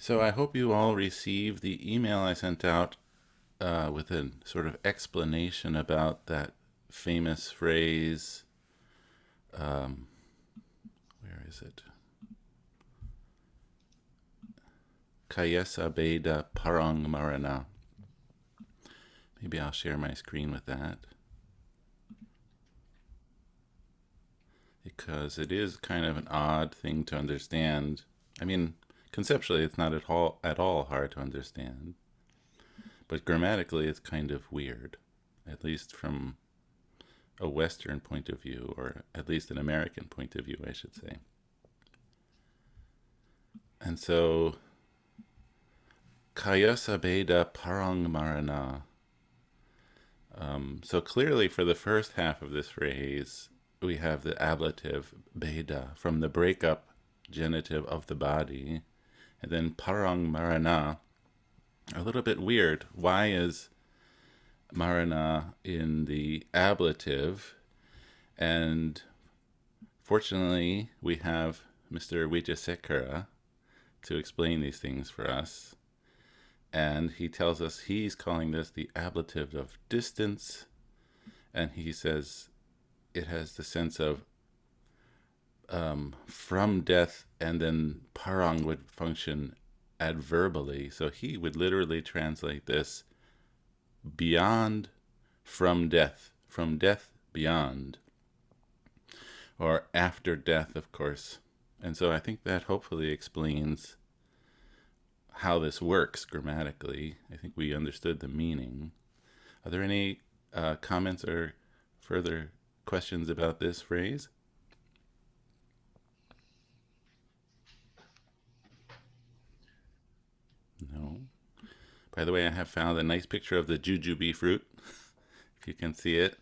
So I hope you all received the email I sent out with a sort of explanation about that famous phrase. Um, where is it? Kayesa Beda Parang Marana. Maybe I'll share my screen with that. Because it is kind of an odd thing to understand. I mean, conceptually, it's not at all hard to understand. But grammatically, it's kind of weird, at least from a Western point of view, or at least an American point of view, I should say. And so, Kaya Sabeda Parang Marana. So clearly, for the first half of this phrase, we have the ablative beda from the breakup genitive of the body, and then parang marana. A little bit weird. Why is marana in the ablative? And fortunately, we have Mr. Wijasekara to explain these things for us. And he tells us he's calling this the ablative of distance. And he says it has the sense of from death, and then parang would function adverbally. So he would literally translate this beyond from death beyond, or after death, of course. And so I think that hopefully explains how this works grammatically. I think we understood the meaning. Are there any comments or further questions about this phrase? No. By the way, I have found a nice picture of the jujube fruit, if you can see it.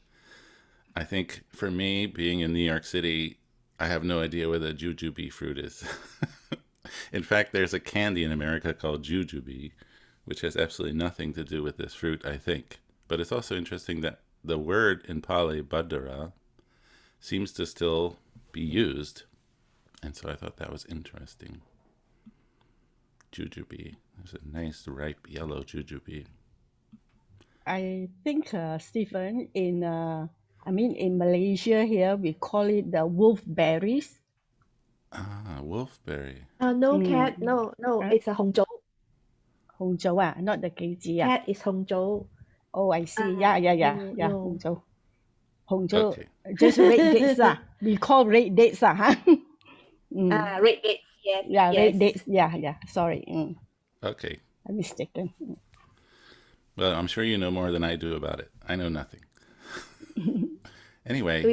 I think for me, being in New York City, I have no idea where the jujube fruit is. In fact, there's a candy in America called jujube, which has absolutely nothing to do with this fruit, I think. But it's also interesting that the word in Pali, badara, seems to still be used. And so I thought that was interesting. Jujube. There's a nice ripe yellow jujube. I think, Stephen, in Malaysia here, we call it the wolfberries. Ah, wolfberry. No, cat. Mm. No, no. Huh? It's a Hongzhou. Hongzhou, not the keiji. Cat is Hongzhou. Oh, I see. Yeah. No. Hongzhou. Hongzhou, Okay. just red dates. We call red dates. Huh? Red dates. Yes, Yeah, red yes. dates. Yeah. Sorry. Okay. I'm mistaken. Well, I'm sure you know more than I do about it. I know nothing. Anyway,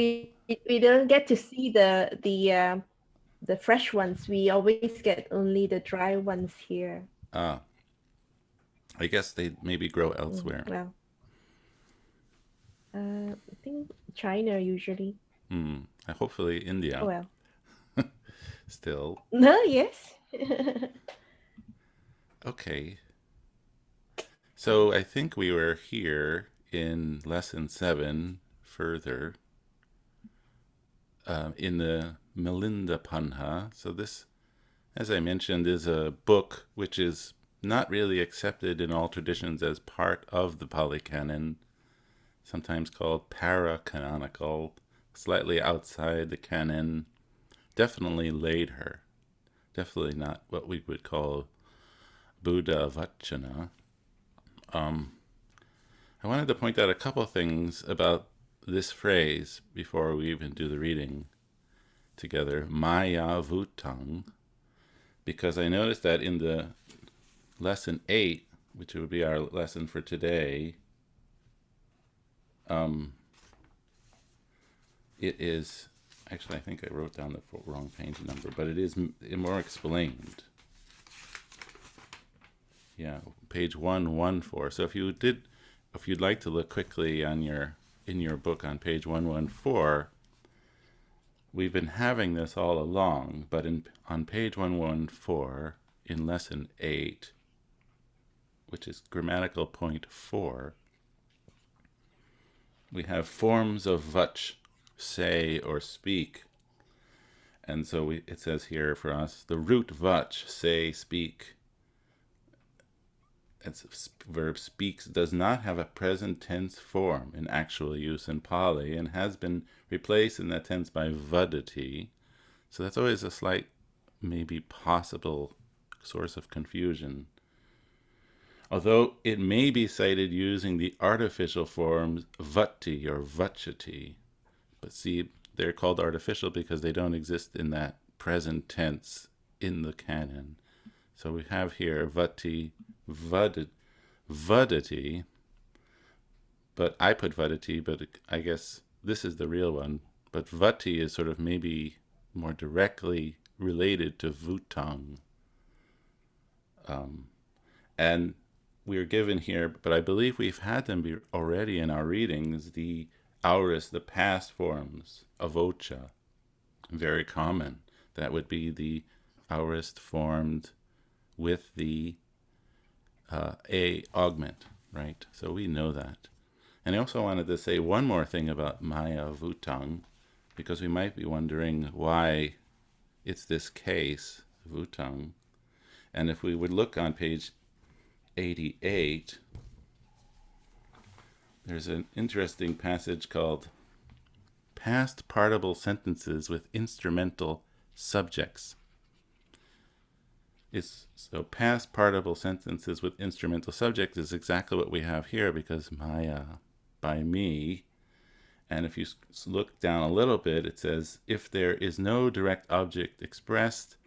We don't get to see the fresh ones. We always get only the dry ones here. I guess they maybe grow elsewhere. Well, I think China usually. Hopefully India Oh well. still. No, yes. Okay. So I think we were here in lesson 7 further in the Milinda Panha. So this, as I mentioned, is a book which is not really accepted in all traditions as part of the Pali Canon, sometimes called para-canonical, slightly outside the canon, definitely later, definitely not what we would call Buddha Vachana. I wanted to point out a couple things about this phrase before we even do the reading together, Maya Vutang, because I noticed that in the lesson 8, which would be our lesson for today, it is, actually I think I wrote down the wrong page number, but it is more explained. Yeah, page 114. So if you'd like to look quickly in your book on page 114, we've been having this all along, but on page 114 in lesson 8, which is grammatical point 4, we have forms of vach, say or speak. And so it says here for us, the root vach, say, speak, verb speaks does not have a present tense form in actual use in Pali and has been replaced in that tense by vadati. So that's always a slight, maybe possible source of confusion. Although it may be cited using the artificial forms vatti or vachati. But see, they're called artificial because they don't exist in that present tense in the canon. So we have here vatti, vadati, but I put vadati, but I guess this is the real one. But vatti is sort of maybe more directly related to vutang. And we're given here, but I believe we've had them already in our readings, the aorist, the past forms of ocha, very common. That would be the aorist formed with the a augment, right? So we know that. And I also wanted to say one more thing about Maya Vutang, because we might be wondering why it's this case, Vutang. And if we would look on page 88, there's an interesting passage called Past Participle Sentences with Instrumental Subjects. So past participle sentences with instrumental subjects is exactly what we have here, because Maya, by me, and if you look down a little bit, it says, if there is no direct object expressed,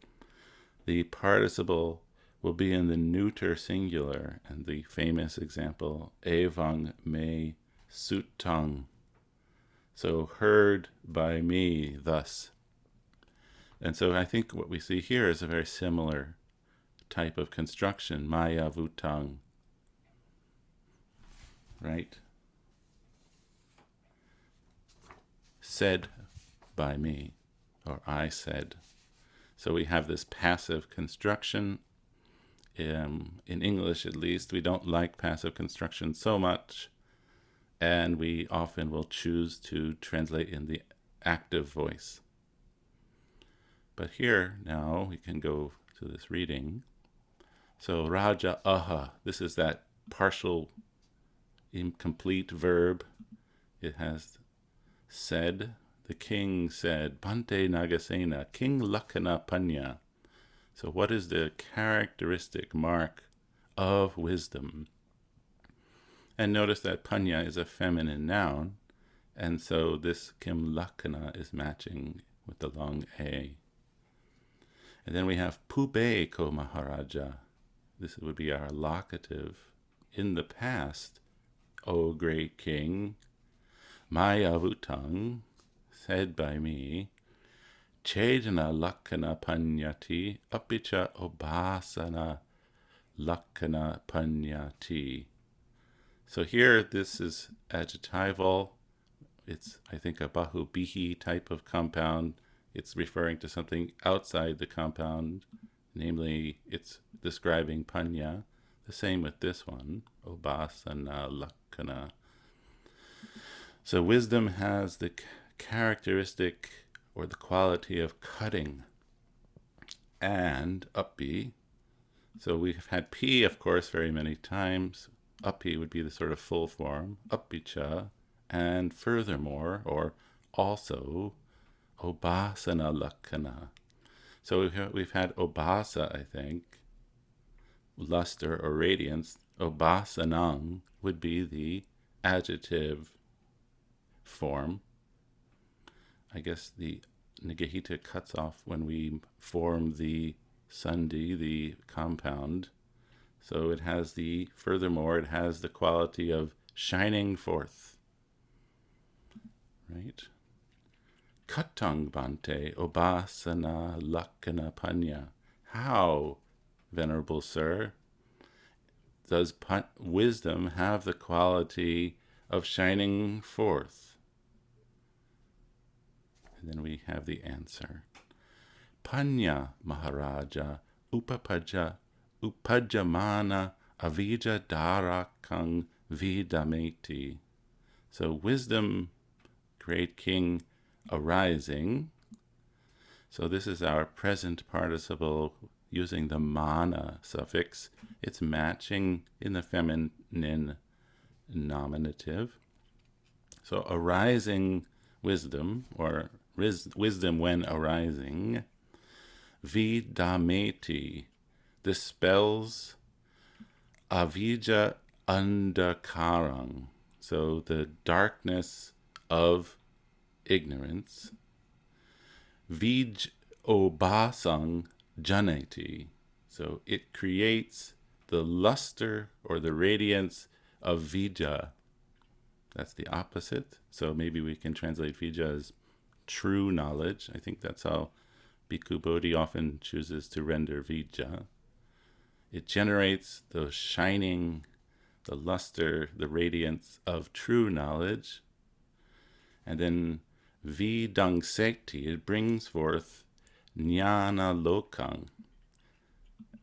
the participle will be in the neuter singular, and the famous example, evang me sutang. So heard by me thus. And so I think what we see here is a very similar type of construction, Maya Vutang, right? Said by me, or I said. So we have this passive construction. In English, at least, we don't like passive construction so much, and we often will choose to translate in the active voice. But here, now, we can go to this reading. So, Raja aha, this is that partial, incomplete verb. It has said, the king said, Bhante Nagasena, King Lakkhana Panya. So what is the characteristic mark of wisdom? And notice that Panya is a feminine noun, and so this Kim Lakkhana is matching with the long A. And then we have Pube Ko Maharaja. This would be our locative. In the past, O great king, Maya Vutang, said by me, Chedana Lakkhana Panyati, Apicha Obasana Lakkhana Panyati. So here, this is adjectival. It's, I think, a Bahubihi type of compound. It's referring to something outside the compound, namely, it's describing Panya. The same with this one, Obasana Lakkhana. So wisdom has the characteristic or the quality of cutting and uppi. So we've had P, of course, very many times. Uppi would be the sort of full form, uppicha, and furthermore, or also, obasana lakkhana. So we've had obasa, I think, luster or radiance. Obasanang would be the adjective form. I guess the Nigahita cuts off when we form the sandhi, the compound. So it has furthermore, it has the quality of shining forth. Right? Katang Bhante Obasana Lakkhana Panya. How, Venerable Sir, does wisdom have the quality of shining forth? And then we have the answer. Panya Maharaja Upajamana Avija Darakang Vidameti. So wisdom, great king, arising. So this is our present participle using the mana suffix, it's matching in the feminine nominative. So arising wisdom, or wisdom when arising, vidameti, dispels avijja andakarang, so the darkness of ignorance. Vij obasang janati, so it creates the luster or the radiance of vijja. That's the opposite. So maybe we can translate vijja as true knowledge. I think that's how Bhikkhu Bodhi often chooses to render vijja. It generates the shining, the luster, the radiance of true knowledge. And then vidang sekti, it brings forth jnana lokang.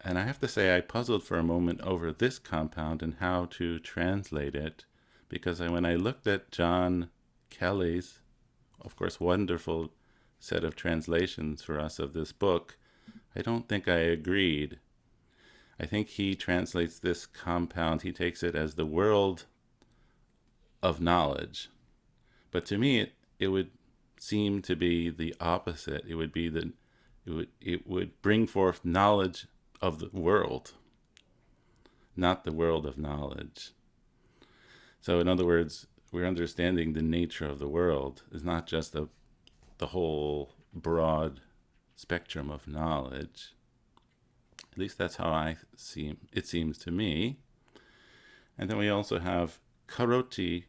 And I have to say I puzzled for a moment over this compound and how to translate it, because when I looked at John Kelly's, of course, wonderful set of translations for us of this book, I don't think I agreed. I think he translates this compound, he takes it as the world of knowledge. But to me, it would seem to be the opposite. It would be that it would bring forth knowledge of the world, not the world of knowledge. So in other words, we're understanding the nature of the world is not just the whole broad spectrum of knowledge. At least that's how it seems to me. And then we also have karoti,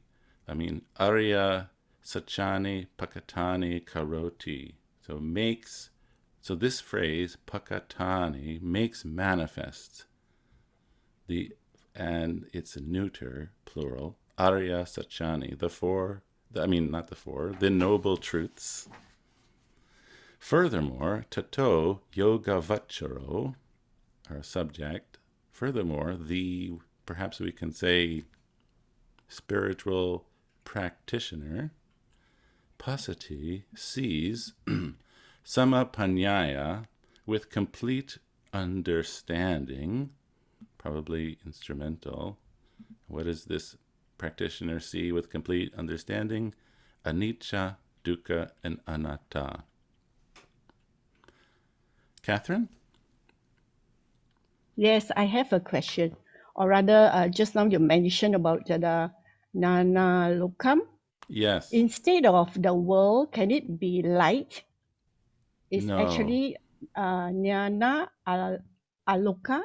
arya sachani pakatani karoti. So this phrase, pakatani, makes manifest and it's a neuter, plural, arya sachani, the noble truths. Furthermore, tato yoga vacharo, our subject. Furthermore, perhaps we can say, spiritual practitioner, pasati, sees samapanyaya, with complete understanding, probably instrumental. What does this practitioner see with complete understanding? Anicca, dukkha, and anatta. Catherine? Yes, I have a question. Or rather, just now you mentioned about the Nana Lokam. Yes. Instead of the world, can it be light? It's No. actually Jnana Aloka,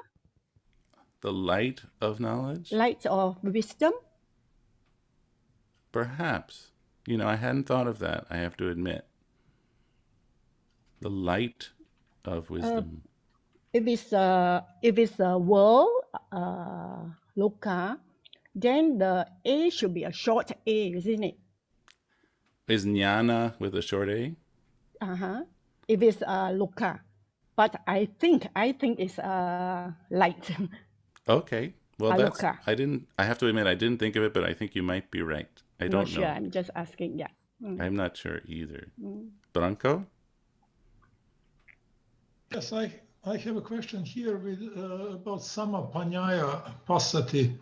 The light of knowledge? light of wisdom. Perhaps. I hadn't thought of that, I have to admit. The light of wisdom. If it's a world, Loka, then the A should be a short A, isn't it? Is jnana with a short A? If it's Loka, but I think it's light. Okay. Well, Aloka. I have to admit, I didn't think of it, but I think you might be right. I don't Not sure. know. I'm just asking. Yeah. I'm not sure either. Branko? Yes, I have a question here about samapanyaya pasati.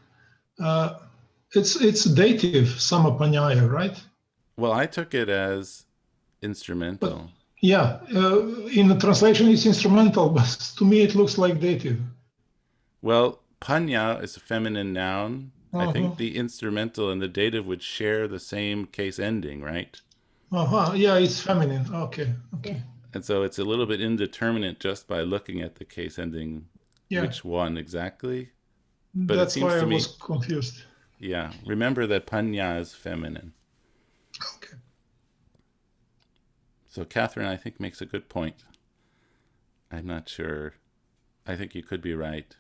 It's dative samapanyaya, right? Well, I took it as instrumental. But, yeah, in the translation it's instrumental, but to me it looks like dative. Well, panya is a feminine noun. I think the instrumental and the dative would share the same case ending, right? Yeah, it's feminine. Okay. And so it's a little bit indeterminate just by looking at the case ending, which one exactly. But that's why I was me, confused. Yeah, remember that panya is feminine. Okay. So Catherine, I think, makes a good point. I'm not sure. I think you could be right.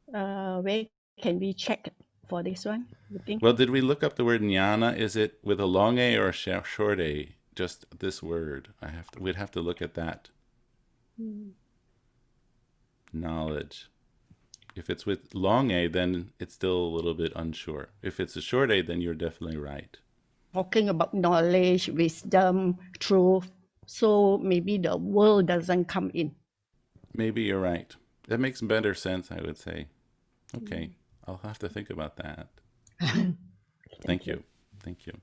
Where can we check for this one, you think? Well, did we look up the word jnana? Is it with a long A or a short A? Just this word. We'd have to look at that. Knowledge. If it's with long A, then it's still a little bit unsure. If it's a short A, then you're definitely right. Talking about knowledge, wisdom, truth, so maybe the world doesn't come in. maybe you're right. That makes better sense, I would say. Okay, I'll have to think about that. Thank you. Thank you.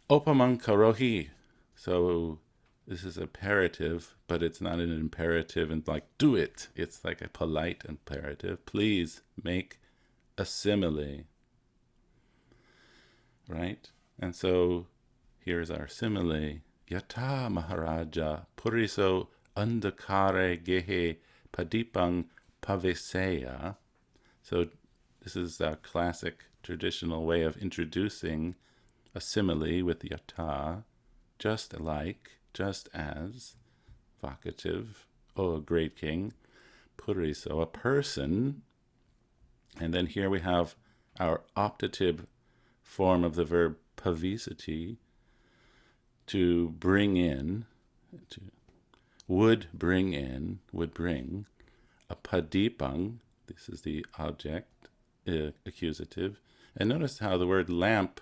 Opamang karohi. So this is imperative, but it's not an imperative and like, do it. It's like a polite imperative. Please make a simile. Right? And so here's our simile. Yata Maharaja Puriso Andakare Gehe Padipang Paveseya. So this is a classic traditional way of introducing a simile with yata, just like, just as, vocative, oh, great king, puriso, a person. And then here we have our optative form of the verb pavisati, to bring in, to would bring in, would bring, a padipang, this is the object, accusative. And notice how the word lamp,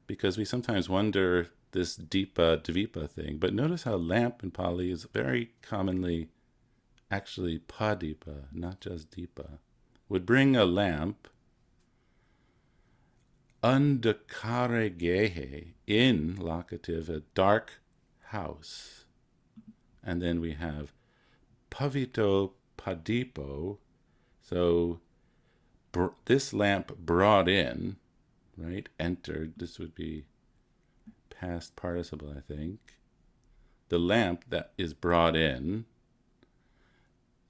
because we sometimes wonder this deepa, dvipa thing, but notice how lamp in Pali is very commonly actually padipa, not just deepa. Would bring a lamp, andakare gehe, in locative, a dark house. And then we have pavito padipo, so this lamp brought in, right, entered, this would be past participle, I think. The lamp that is brought in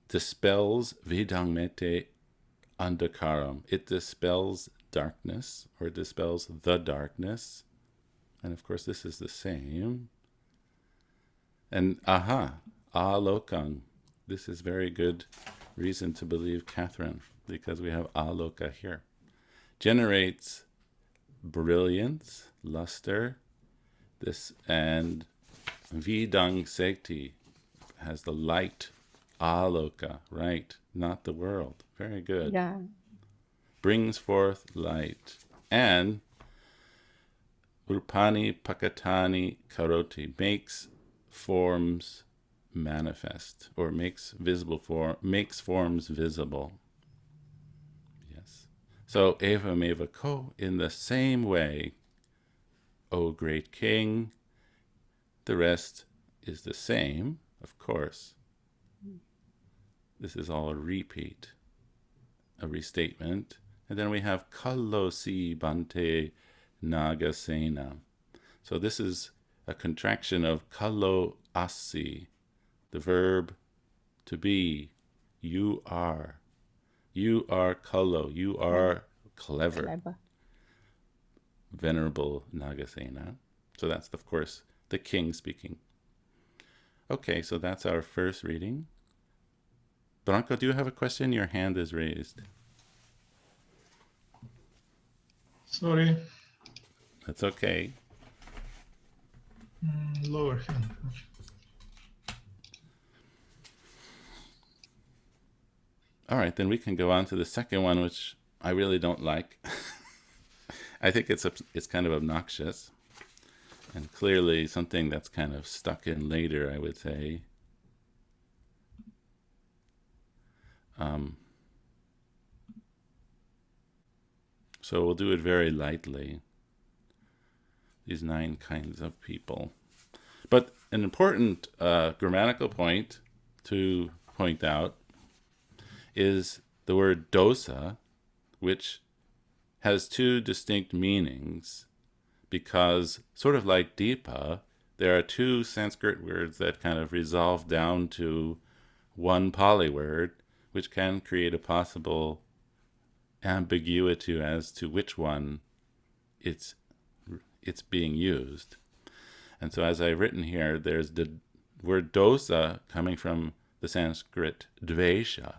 dispels vidangmete andakaram. It dispels darkness, or dispels the darkness. And of course this is the same. And alokang. This is very good reason to believe Catherine, because we have aloka here. Generates brilliance, luster, this, and vidang sekti has the light, aloka, right, not the world. Very good. Yeah. Brings forth light. And rupani pakatani karoti, makes forms manifest, or makes forms visible. Yes. So evameva ko, in the same way, O great king. The rest is the same, of course. This is all a repeat, a restatement. And then we have kallosi bante nagasena. So this is a contraction of kallo asi, the verb to be. You are. You are kallo. You are clever. Venerable Nagasena. So that's, of course, the king speaking. Okay, so that's our first reading. Branko, do you have a question? Your hand is raised. Sorry. That's okay. Lower hand. All right, then we can go on to the second one, which I really don't like. I think it's kind of obnoxious, and clearly something that's kind of stuck in later, I would say. So we'll do it very lightly. These 9 kinds of people. But an important grammatical point to point out is the word dosa, which has 2 distinct meanings, because sort of like deepa, there are 2 Sanskrit words that kind of resolve down to one Pali word, which can create a possible ambiguity as to which one it's being used. And so as I've written here, there's the word dosa coming from the Sanskrit dvesha,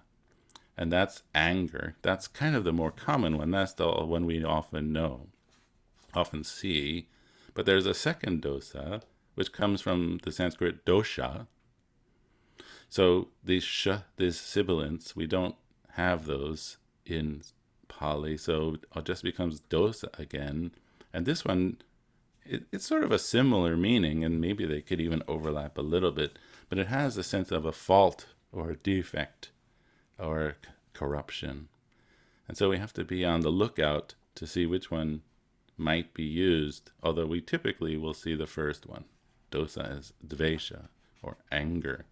and that's anger. That's kind of the more common one. That's the one we often see. But there's a second dosa, which comes from the Sanskrit dosha. So these sibilants, we don't have those in Pali, so it just becomes dosa again. And this one it's sort of a similar meaning, and maybe they could even overlap a little bit, but it has a sense of a fault or a defect or corruption. And so we have to be on the lookout to see which one might be used, although we typically will see the first one. Dosa is dvesha, or anger.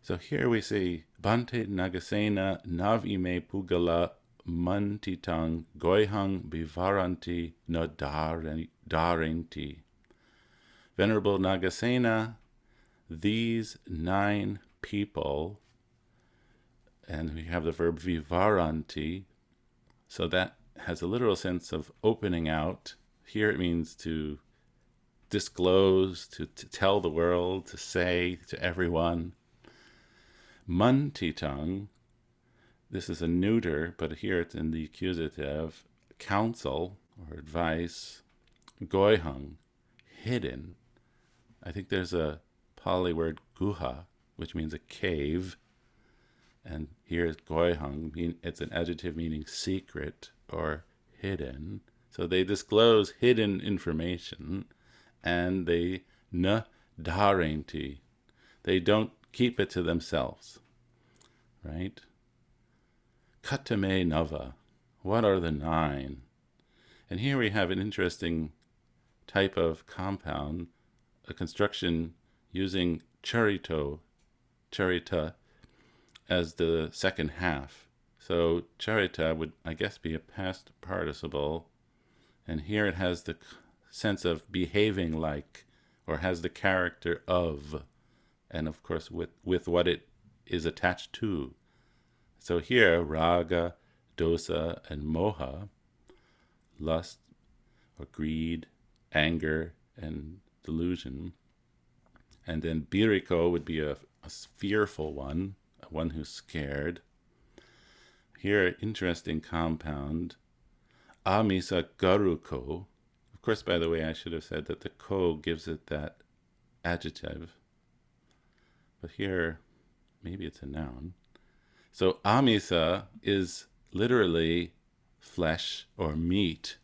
So here we see Bante Nagasena Navime Pugala Mantitang Goihang Bivaranti no Darinti. Venerable Nagasena, these 9 people, and we have the verb vivaranti, so that has a literal sense of opening out. Here it means to disclose, to tell the world, to say to everyone. Mantitang, this is a neuter, but here it's in the accusative, counsel or advice. Goihang, hidden. I think there's a Pali word guha, which means a cave. And here is goihang, it's an adjective meaning secret or hidden. So they disclose hidden information, and they na dharinti. They don't keep it to themselves, right? Katame nava. What are the 9? And here we have an interesting type of compound, a construction using charita, as the second half. So charita would, I guess, be a past participle, and here it has the sense of behaving like, or has the character of, and of course with what it is attached to. So here, raga, dosa, and moha, lust or greed, anger, and delusion. And then biriko would be a fearful one who's scared. Here, interesting compound, amisa garuko. Of course, by the way, I should have said that the ko gives it that adjective. But here, maybe it's a noun. So amisa is literally flesh or meat.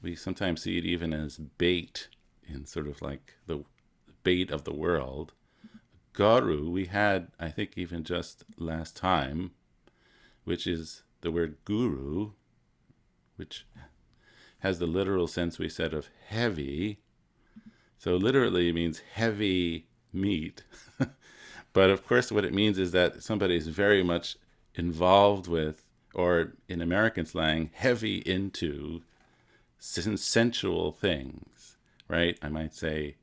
We sometimes see it even as bait, in sort of like the bait of the world. Garu, we had, I think, even just last time, which is the word guru, which has the literal sense we said of heavy. So literally it means heavy meat. But of course what it means is that somebody is very much involved with, or in American slang, heavy into sensual things, right? I might say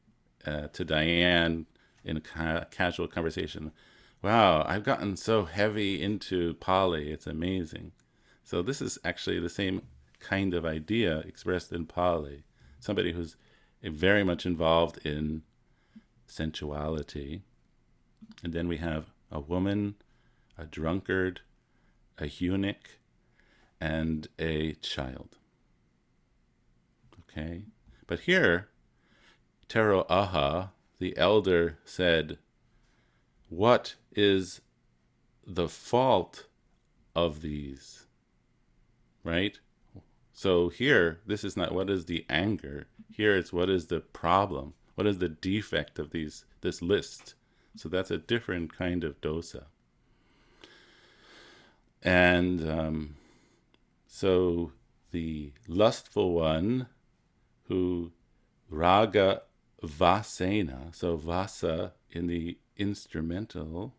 to Diane in a casual conversation, wow, I've gotten so heavy into Pali, it's amazing. So this is actually the same kind of idea expressed in Pali. Somebody who's very much involved in sensuality. And then we have a woman, a drunkard, a eunuch, and a child. Okay? But here, Tero Aha, the elder, said, what is the fault of these? Right? So here, this is not what is the anger. Here it's what is the problem? What is the defect of this list? So that's a different kind of dosa. And so the lustful one, who raga vasena, so vasa in the instrumental,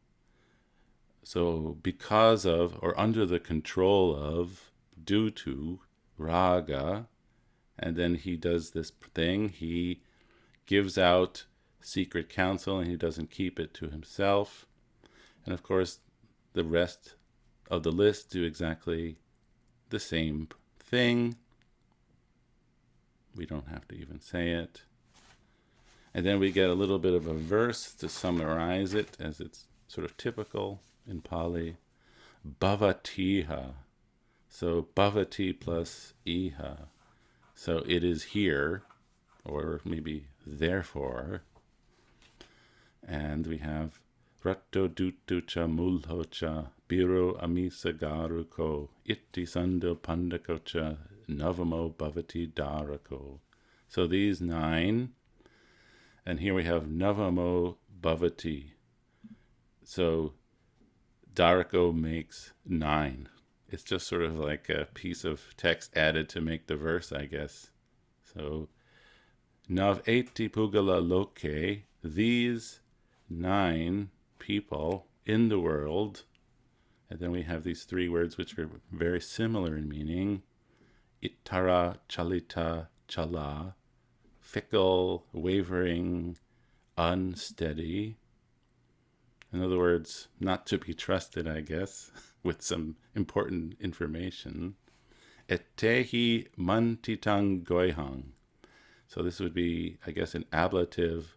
so because of, or under the control of, due to raga, and then he does this thing, he gives out secret counsel and he doesn't keep it to himself. And of course the rest of the list do exactly the same thing. We don't have to even say it. And then we get a little bit of a verse to summarize it, as it's sort of typical in Pali. Bhavatiha. So bhavati plus iha. So it is here, or maybe therefore. And we have Ratto dutucha mulhocha biro amisa garuko itti sando pandakocha Navamo Bhavati Dharako. So these 9, and here we have Navamo Bhavati. So Dharako makes 9. It's just sort of like a piece of text added to make the verse, I guess. So Nav eti pugala loke, these 9 people in the world. And then we have these 3 words which are very similar in meaning. Ittara, chalita, chala, fickle, wavering, unsteady. In other words, not to be trusted, I guess, with some important information. Etehi mantitang goihang. So this would be, I guess, an ablative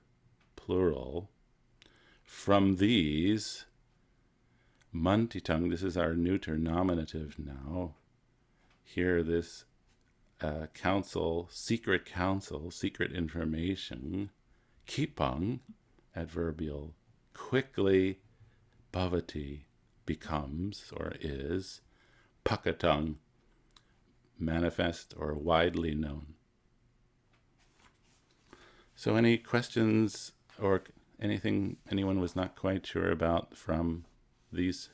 plural. From these, mantitang, this is our neuter nominative now. Here, this counsel, secret information, kipang, adverbial, quickly, bhavati, becomes or is, pakatang, manifest or widely known. So any questions or anything anyone was not quite sure about from these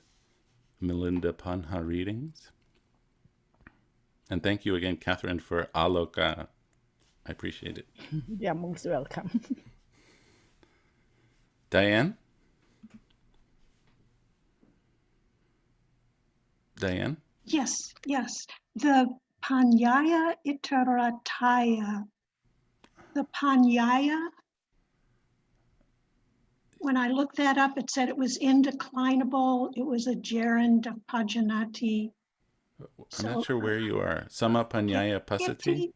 Milinda Panha readings? And thank you again, Catherine, for aloka. I appreciate it. You're most welcome. Diane? Diane? Yes. The Panyaya Itarataya. The Panyaya, when I looked that up, it said it was indeclinable. It was a gerund of Pajanati. I'm not sure where you are. Sama Panyaya Pasati?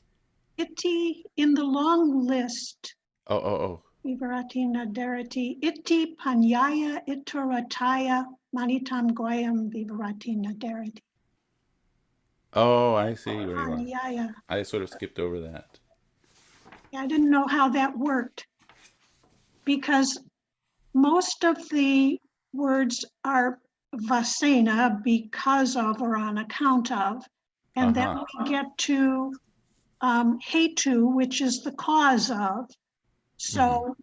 Iti in the long list. Oh. Vivarati Nadarati. Iti Panyaya Itarataya Manitam Goyam Vivarati Nadarati. Oh, I see where you are. Panyaya. I sort of skipped over that. I didn't know how that worked because most of the words are vasena, because of or on account of, and then we get to hetu, which is the cause of. So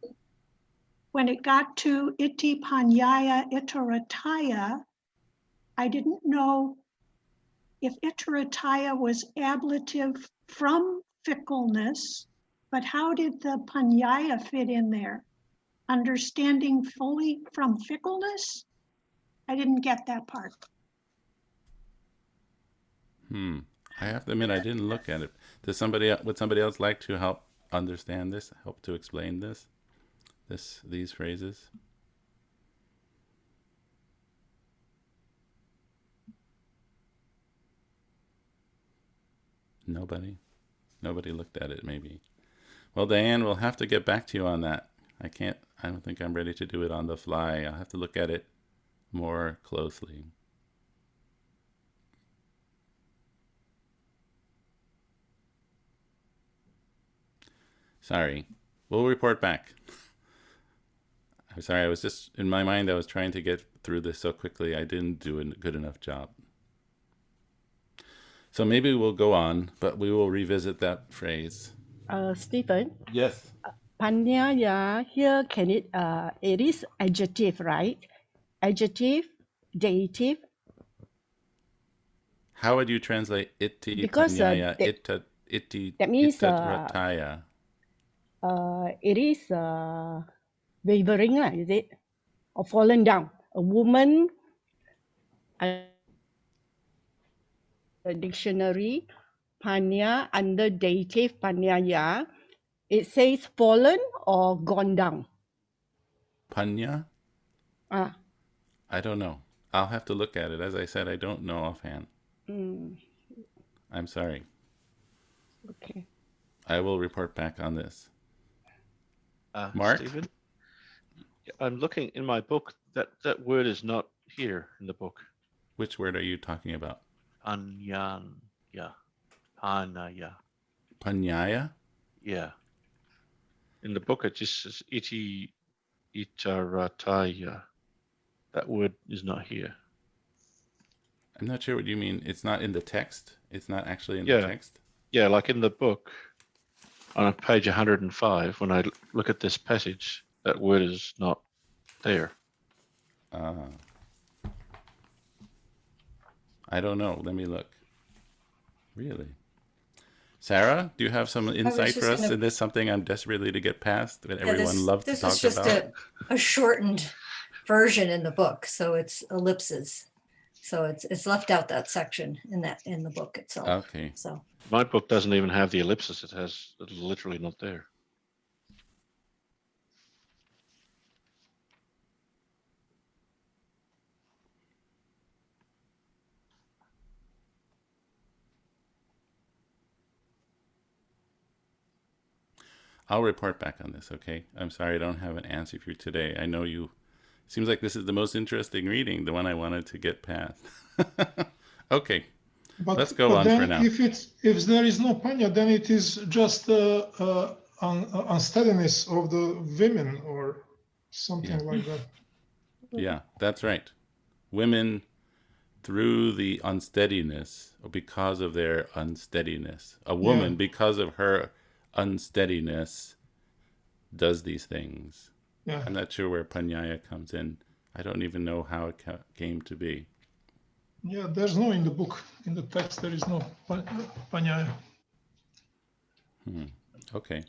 when it got to iti panyaya itarataya, I didn't know if itarataya was ablative from fickleness, but how did the panyaya fit in there? Understanding fully from fickleness? I didn't get that part. I have to admit, I didn't look at it. Would somebody else like to help understand this? Help to explain these phrases? Nobody looked at it, maybe. Well, Diane, we'll have to get back to you on that. I don't think I'm ready to do it on the fly. I'll have to look at it more closely. Sorry. We'll report back. I'm sorry, I was just, in my mind, I was trying to get through this so quickly, I didn't do a good enough job. So maybe we'll go on, but we will revisit that phrase. Stephen, Yes. Panyaya here, it is adjective, right? Adjective, dative. How would you translate iti Because panyaya iti that means itarataya? it is wavering, is it? Or fallen down. A woman, a dictionary, panya under dative panyaya, it says fallen or gone down. Panya? Ah. I don't know. I'll have to look at it. As I said, I don't know offhand. I'm sorry. Okay. I will report back on this. Mark? Stephen? I'm looking in my book. That word is not here in the book. Which word are you talking about? Anyanya. Panaya. Panyaya? Yeah. In the book, it just says iti itarataya. That word is not here. I'm not sure what you mean. It's not in the text? It's not actually in the text? Yeah, like in the book on page 105, when I look at this passage, that word is not there. I don't know. Let me look. Really? Sarah, do you have some insight for us? Is this something I'm desperately to get past that everyone loves to This talk is just about? a shortened version in the book, so it's ellipses. So it's left out that section in the book itself. Okay. So My book doesn't even have the ellipsis. It's literally not there. I'll report back on this, okay? I'm sorry I don't have an answer for you today. I know you... Seems like this is the most interesting reading, the one I wanted to get past. Okay, let's go on for now. If there is no panya, then it is just unsteadiness of the women or something like that. Yeah, that's right. Women, through the unsteadiness, or because of their unsteadiness. A woman, because of her unsteadiness, does these things. Yeah. I'm not sure where panyaya comes in. I don't even know how it came to be. Yeah, there's no in the book. In the text, there is no panyaya. Okay.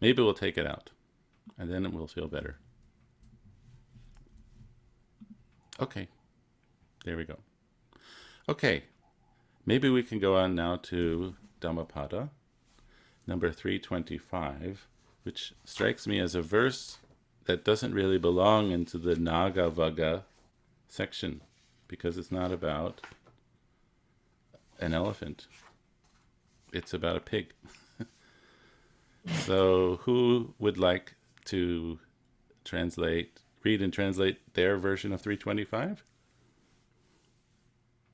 Maybe we'll take it out, and then it will feel better. Okay. There we go. Okay. Maybe we can go on now to Dhammapada number 325, which strikes me as a verse that doesn't really belong into the Nagavaga section, because it's not about an elephant. It's about a pig. So who would like to read and translate their version of 325?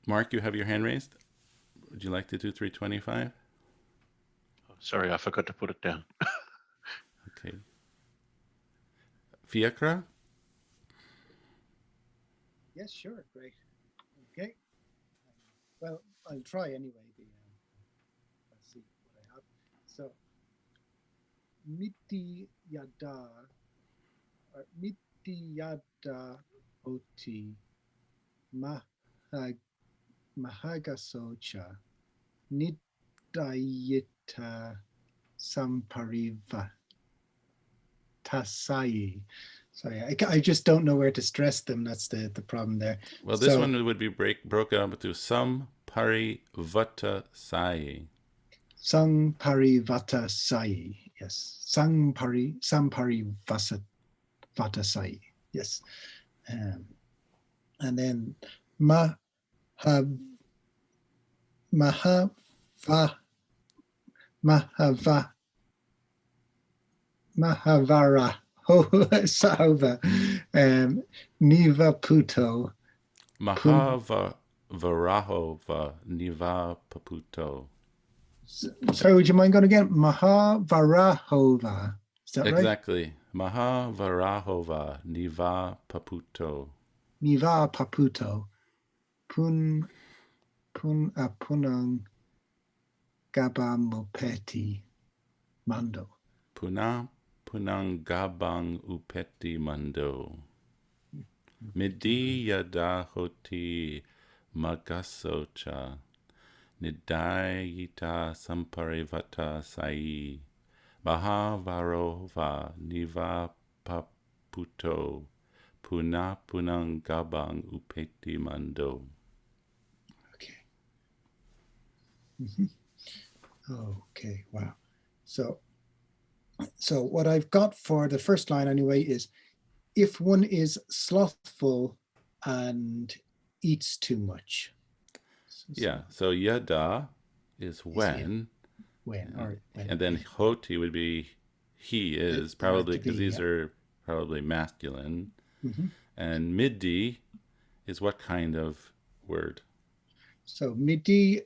Mark, you have your hand raised. Would you like to do 325? Sorry, I forgot to put it down. Okay. Fiacra? Yes, sure, great. Okay. Well, I'll try anyway. Let's see what I have. So, miti yada oti mahagasocha nidayita sampariva tasai. Sorry, I just don't know where to stress them. That's the problem there. Well, this one would be broken up into samparivata sai. Samparivata sai. Yes. Samparivata sai. Yes. And then Mahavara Sauva Niva Puto. Mahavarahova Niva Paputo. Sorry, would you mind going again? Mahavarahova. Is that right? Exactly. Mahavarahova Niva Paputo. Niva Paputo. Punang Gabamupeti Mando. Punang Gabang Upeti Mando. Midi Yada Hoti Magasocha. Nidayita Samparivata Sai. Mahavarova Niva Paputo. Punang Gabang Upeti Mando. Okay. Okay, wow. So what I've got for the first line anyway is, if one is slothful and eats too much. Yeah, so yada is when. And then hoti would be he is, probably because these are probably masculine. Mm-hmm. And midi is what kind of word? So midi,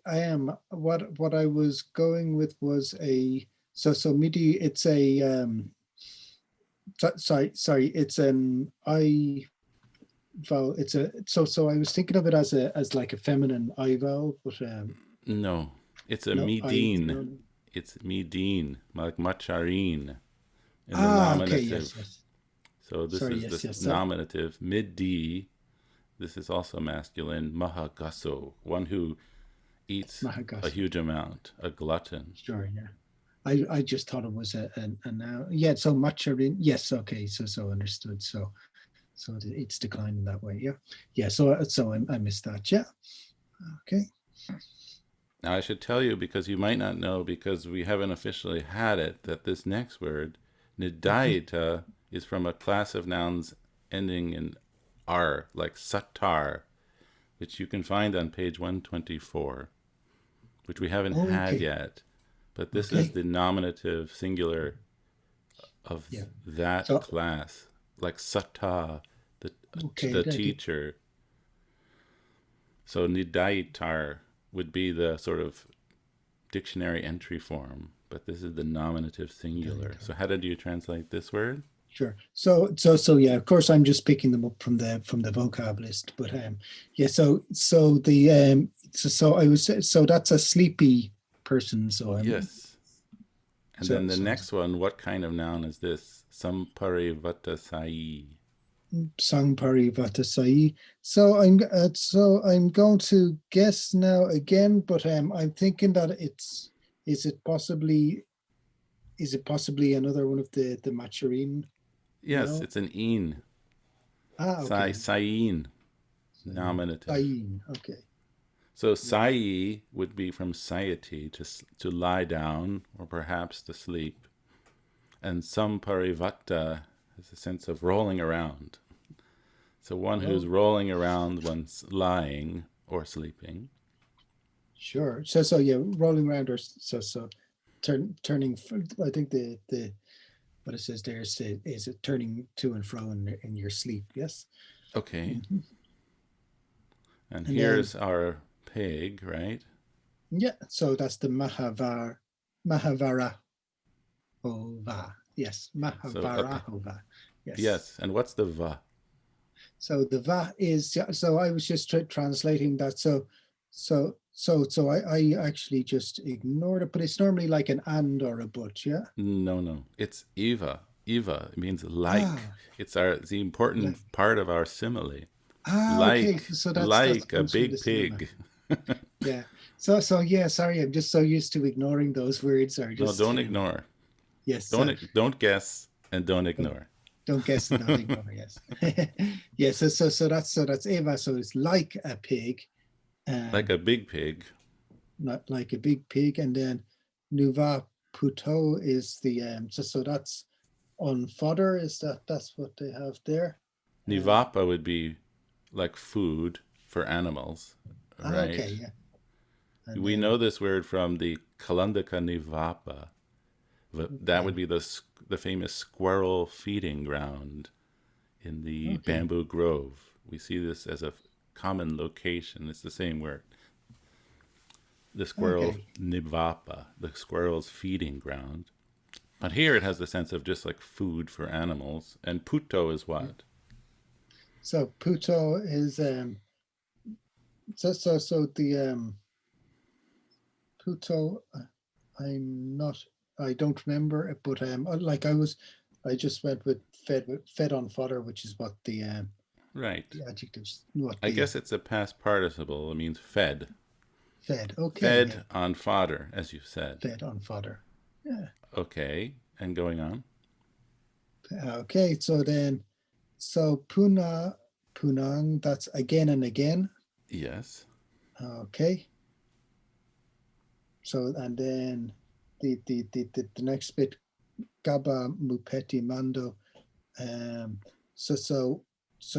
what I was going with was so midi, it's a sorry, it's an vowel. It's a so I was thinking of it as like a feminine I vowel, but No, it's a no, midin. no. It's midin, like macharin in the Okay, nominative. yes. So this Sorry, is yes, the yes. nominative, midi. This is also masculine, mahagaso, one who eats a Mahagaso. huge amount, a glutton. Sure, yeah. I just thought it was a noun. Yeah, so macharin. Yes, okay, so understood. So it's declining that way. Yeah. So I missed that. Yeah. Okay. Now I should tell you, because you might not know, because we haven't officially had it, that this next word, nidaita, is from a class of nouns ending in R, like satar, which you can find on page 124, which we haven't had Okay. yet. But this Okay. is the nominative singular of Yeah. that So- class, like sata, Okay, the that- teacher. So nidaitar would be the sort of dictionary entry form, but this is the nominative singular. So how did you translate this word? Sure. So yeah, of course I'm just picking them up from the vocab list, but yeah, so the so I was so that's a sleepy person, so Yes. And so- then the so- next one, what kind of noun is this? Samparivatasai. Sangpari Vatasai. So I'm going to guess now again, but I'm thinking that is it possibly another one of the Macharin? Yes, No? it's an een. Okay. Sayin, nominative. Sayin, okay. So sayi would be from satiety, to lie down, or perhaps to sleep. And samparivata has a sense of rolling around. So one who's rolling around once lying or sleeping. Sure. So yeah, rolling around or so turning. I think the what it says there is it turning to and fro in your sleep? Yes. Okay. Mhm. And And here's our pig, right? Yeah. So that's the Mahavara Hova. Yes, Mahavara Hova. Yes. Yes. And what's the va? So the va is so I was just translating that. So I actually just ignored it, but it's normally like an and or a but, yeah. No. It's eva. Eva means like. Ah. It's the important part of our simile. Okay. Like, So like a comes from big the cinema. pig. Yeah. So yeah. Sorry, I'm just so used to ignoring those words. Or No, just don't ignore. Yes. Don't guess and don't ignore. Don't guess and don't ignore. Yes. Yeah. So that's Eva. So it's like a pig. Like a big pig. Not like a big pig, and then Nuva Puto is the so that's on fodder. That's what they have there? Nivapa would be like food for animals, right? Okay, yeah. And We then- know this word from the Kalandaka Nivapa. That would be the famous squirrel feeding ground in the bamboo grove. We see this as a common location. It's the same word. The squirrel Nivapa, the squirrel's feeding ground. But here it has the sense of just like food for animals. And puto is what? So Puto is so the Puto. I don't remember it, but like I just went with fed on fodder, which is what the Right. the adjectives. What I the guess it's a past participle. It means fed. fed. Okay. Fed yeah, on fodder, as you said. fed on fodder. Yeah. Okay. And going on. Okay. So punang. That's again and again. Yes. Okay. So and then the next bit, Gaba Mupeti Mando. So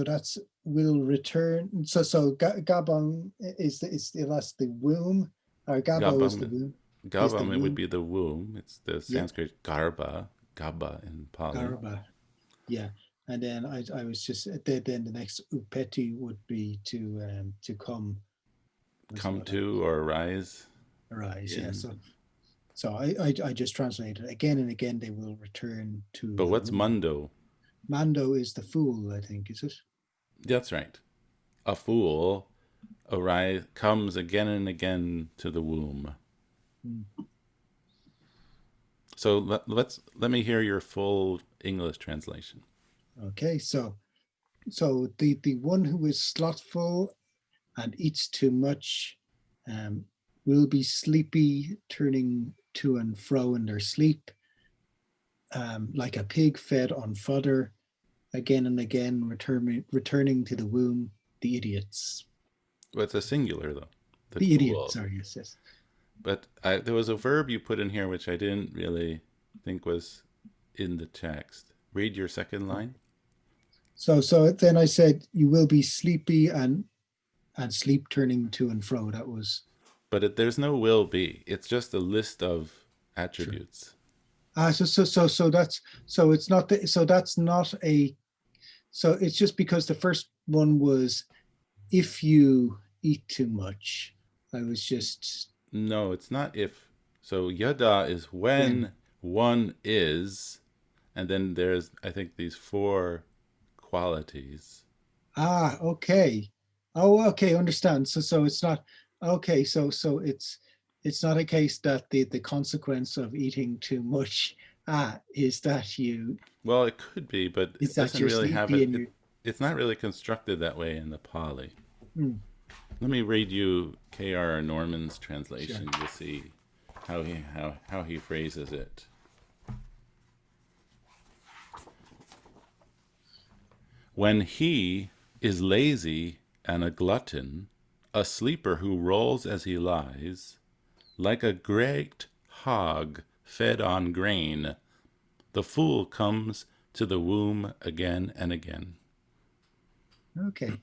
that's will return. So Gabang is that's the womb. Or Gabo is the Gabam. womb. Gavam, it womb. would be the womb. It's the Sanskrit garba, gaba in Pali. Garba. Yeah. And then I was just then the next upeti would be to come. Come to or rise. Arise. Yeah. Yeah. So I just translated again and again. They will return to. But the what's womb. mundo? Mando is the fool, I think, is it? That's right. A fool comes again and again to the womb. So let me hear your full English translation. Okay, so the one who is slothful and eats too much will be sleepy, turning to and fro in their sleep, like a pig fed on fodder, again and again returning to the womb, the idiots. Well, it's a singular, though. The idiots, sorry, yes. But there was a verb you put in here which I didn't really think was in the text. Read your second line. So then I said, you will be sleepy and sleep turning to and fro. That was. But there's no will be. It's just a list of attributes. Sure. So it's not that's not a. So it's just because the first one was, if you eat too much. I was just. No, it's not if. So yada is when one is, and then there's, I think, these 4 qualities. Okay. Oh, okay, understand. So it's not okay. So it's not a case that the consequence of eating too much is that you. Well, it could be, but it doesn't really have it. It's not really constructed that way in the Pali. Let me read you K.R. Norman's translation to see how he phrases it. When he is lazy and a glutton, a sleeper who rolls as he lies, like a great hog fed on grain, the fool comes to the womb again and again. Okay.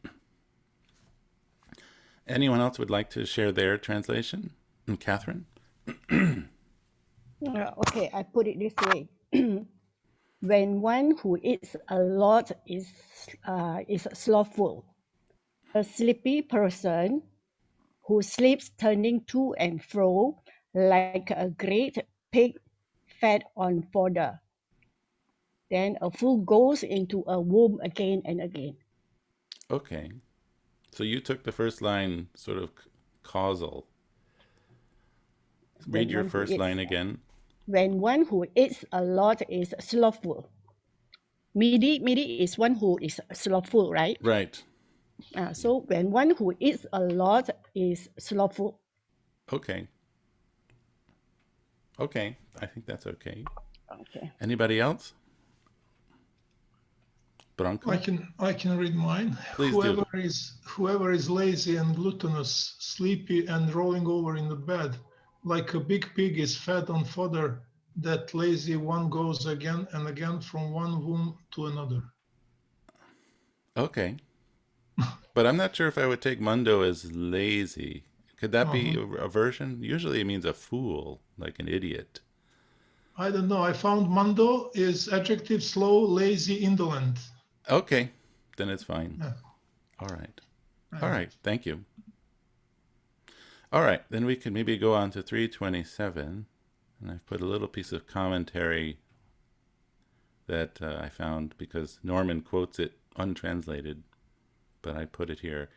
Anyone else would like to share their translation? Catherine? Okay, I put it this way. When one who eats a lot is slothful, a sleepy person who sleeps turning to and fro like a great pig fed on fodder. Then a fool goes into a womb again and again. Okay. So you took the first line sort of causal. Read your first line again. When one who eats a lot is slothful. Midi is one who is slothful, right? Right. So when one who eats a lot is slothful. Okay. Okay. I think that's okay. Okay. Anybody else? Branko? I can read mine. Please whoever is lazy and gluttonous, sleepy and rolling over in the bed, like a big pig is fed on fodder, that lazy one goes again and again from one womb to another. Okay. But I'm not sure if I would take mundo as lazy. Could that be a version? Usually it means a fool, like an idiot. I don't know. I found mundo is adjective slow, lazy, indolent. Okay. Then it's fine. Yeah. All right. All right. Thank you. All right. Then we can maybe go on to 327. And I've put a little piece of commentary that I found because Norman quotes it untranslated, but I put it here.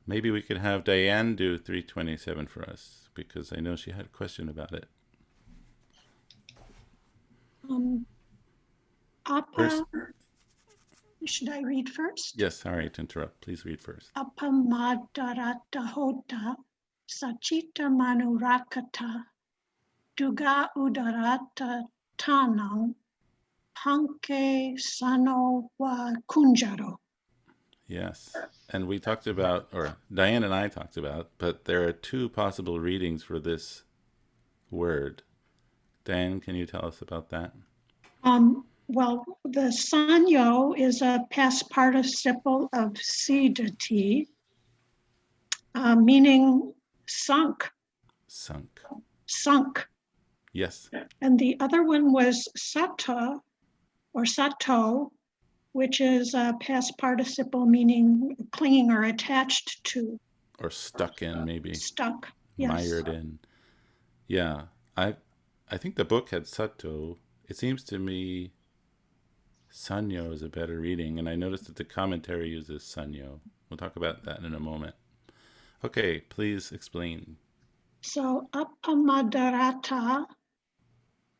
Maybe we could have Diane do 327 for us because I know she had a question about it. Should I read first? Yes, sorry to interrupt. Please read first. Apamadarata hota sachita manurakata duga udarata tanang panke sano wa kunjaro. Yes. And we talked about, or Diane and I talked about, but there are 2 possible readings for this word. Diane, can you tell us about that? Well, the sanyo is a past participle of sidati, meaning sunk. Sunk. Yes. And the other one was sata or sato, which is a past participle meaning clinging or attached to. Or stuck in, maybe. Stuck, yes. Mired in. Yeah. I think the book had sato. It seems to me Sanyo is a better reading, and I noticed that the commentary uses Sanyo. We'll talk about that in a moment. Okay, please explain. So apamadarata,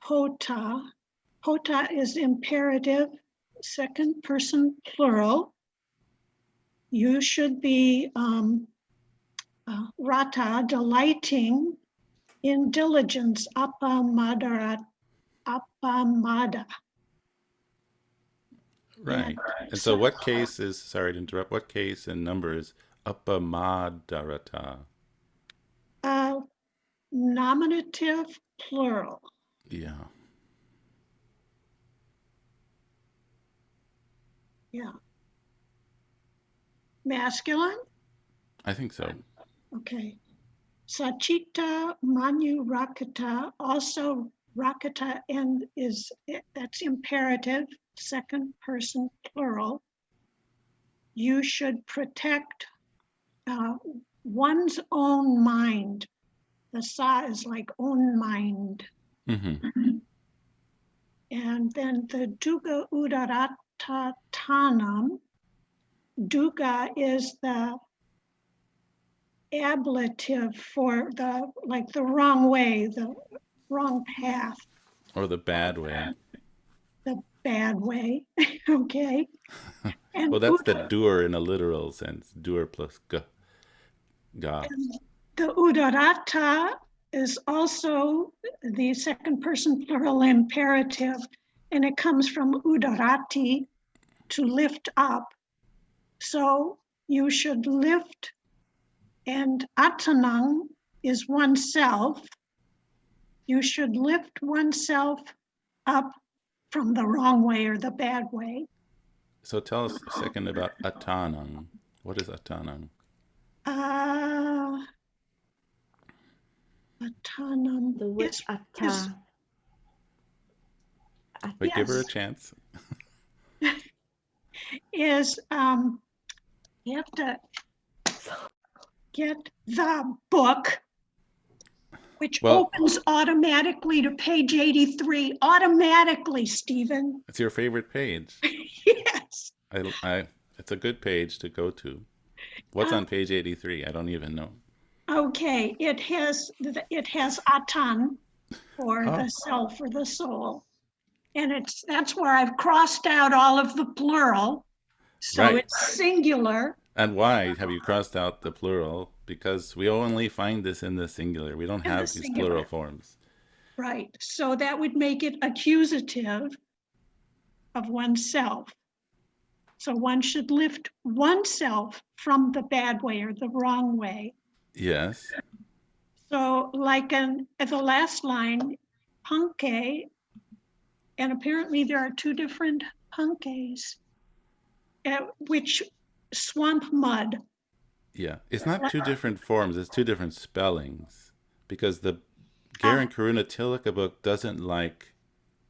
hota. Hota is imperative, second person plural. You should be rata, delighting in diligence, apamada. Right. And so what case is, sorry to interrupt, what case and number is apamadarata? Nominative plural. Yeah. Yeah. Masculine? I think so. Okay. Sachita manu rakata, also rakata and that's imperative, second person plural. You should protect one's own mind. The sa is like own mind. Mm-hmm. And then the duga udarata tanam. Duga is the ablative for the wrong way, the wrong path, Or the bad way. the bad way. Okay. And Well, that's the doer in a literal sense. Doer plus ga. the udarata is also the second person plural imperative, and it comes from udarati, to lift up. So you should lift, and atanang is oneself. You should lift oneself up from the wrong way or the bad way. So tell us a second about atanang. What is atanang? Atanam. The word atta. Wait, give her a Yes. chance. Is you have to get the book, which opens automatically to page 83. Automatically, Stephen. It's your favorite page. Yes. It's a good page to go to. What's on page 83? I don't even know. Okay, it has atan for the self or the soul, and that's where I've crossed out all of the plural, so Right. it's singular. And why have you crossed out the plural? Because we only find this in the singular. We don't have these plural forms. Right. So that would make it accusative of oneself. So one should lift oneself from the bad way or the wrong way. Yes. So like at the last line, punke, and apparently there are two different punkes, which swamp mud. Yeah. It's not two different forms. It's two different spellings. Because the Garen Karuna Tilaka book doesn't like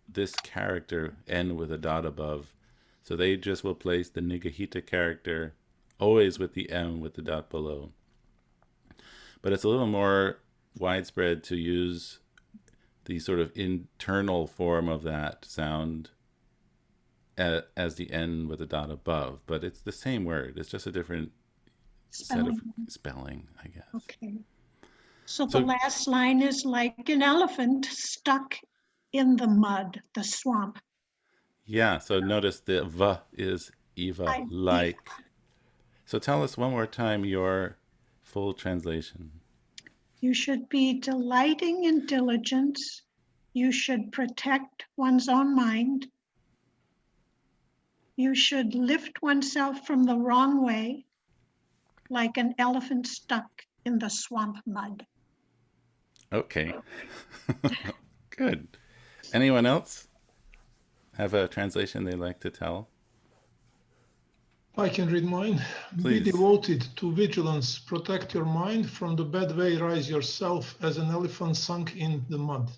this character N with a dot above. So they just will place the Nigahita character always with the M with the dot below. But it's a little more widespread to use the sort of internal form of that sound as the N with a dot above. But it's the same word. It's just a different set of spelling, I guess. Okay. So the last line is like an elephant stuck in the mud, the swamp. Yeah, so notice the V is Eva, like. So tell us one more time your full translation. You should be delighting in diligence. You should protect one's own mind. You should lift oneself from the wrong way, like an elephant stuck in the swamp mud. Okay. Good. Anyone else have a translation they like to tell? I can read mine. Please. Be devoted to vigilance. Protect your mind from the bad way. Rise yourself as an elephant sunk in the mud.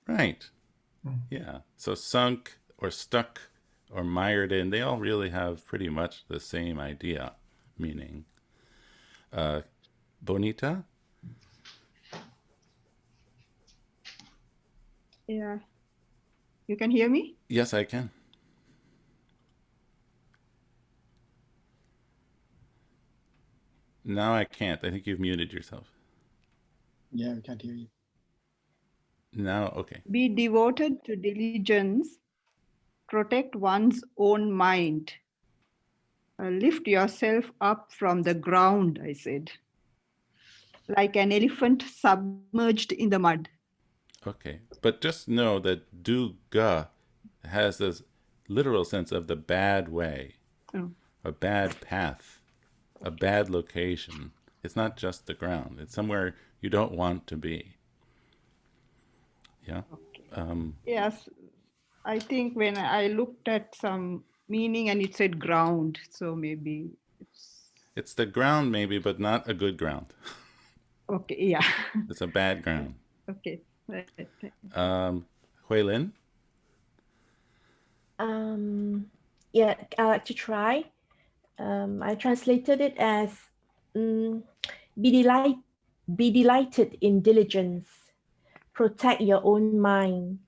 Right. Yeah. So sunk or stuck or mired in, they all really have pretty much the same idea, meaning. Bonita? Yeah. You can hear me? Yes, I can. Now I can't. I think you've muted yourself. Yeah, we can't hear you. Now, okay. Be devoted to diligence, protect one's own mind. Lift yourself up from the ground, I said, like an elephant submerged in the mud. Okay. But just know that duga has this literal sense of the bad way, Oh. a bad path, a bad location. It's not just the ground. It's somewhere you don't want to be. Yeah. Yes, I think when I looked at some meaning and it said ground, so maybe It's the ground maybe, but not a good ground. okay. Yeah. It's a bad ground. Okay. Right. Hui Lin? Yeah, I like to try. I translated it as be delighted in diligence, protect your own mind,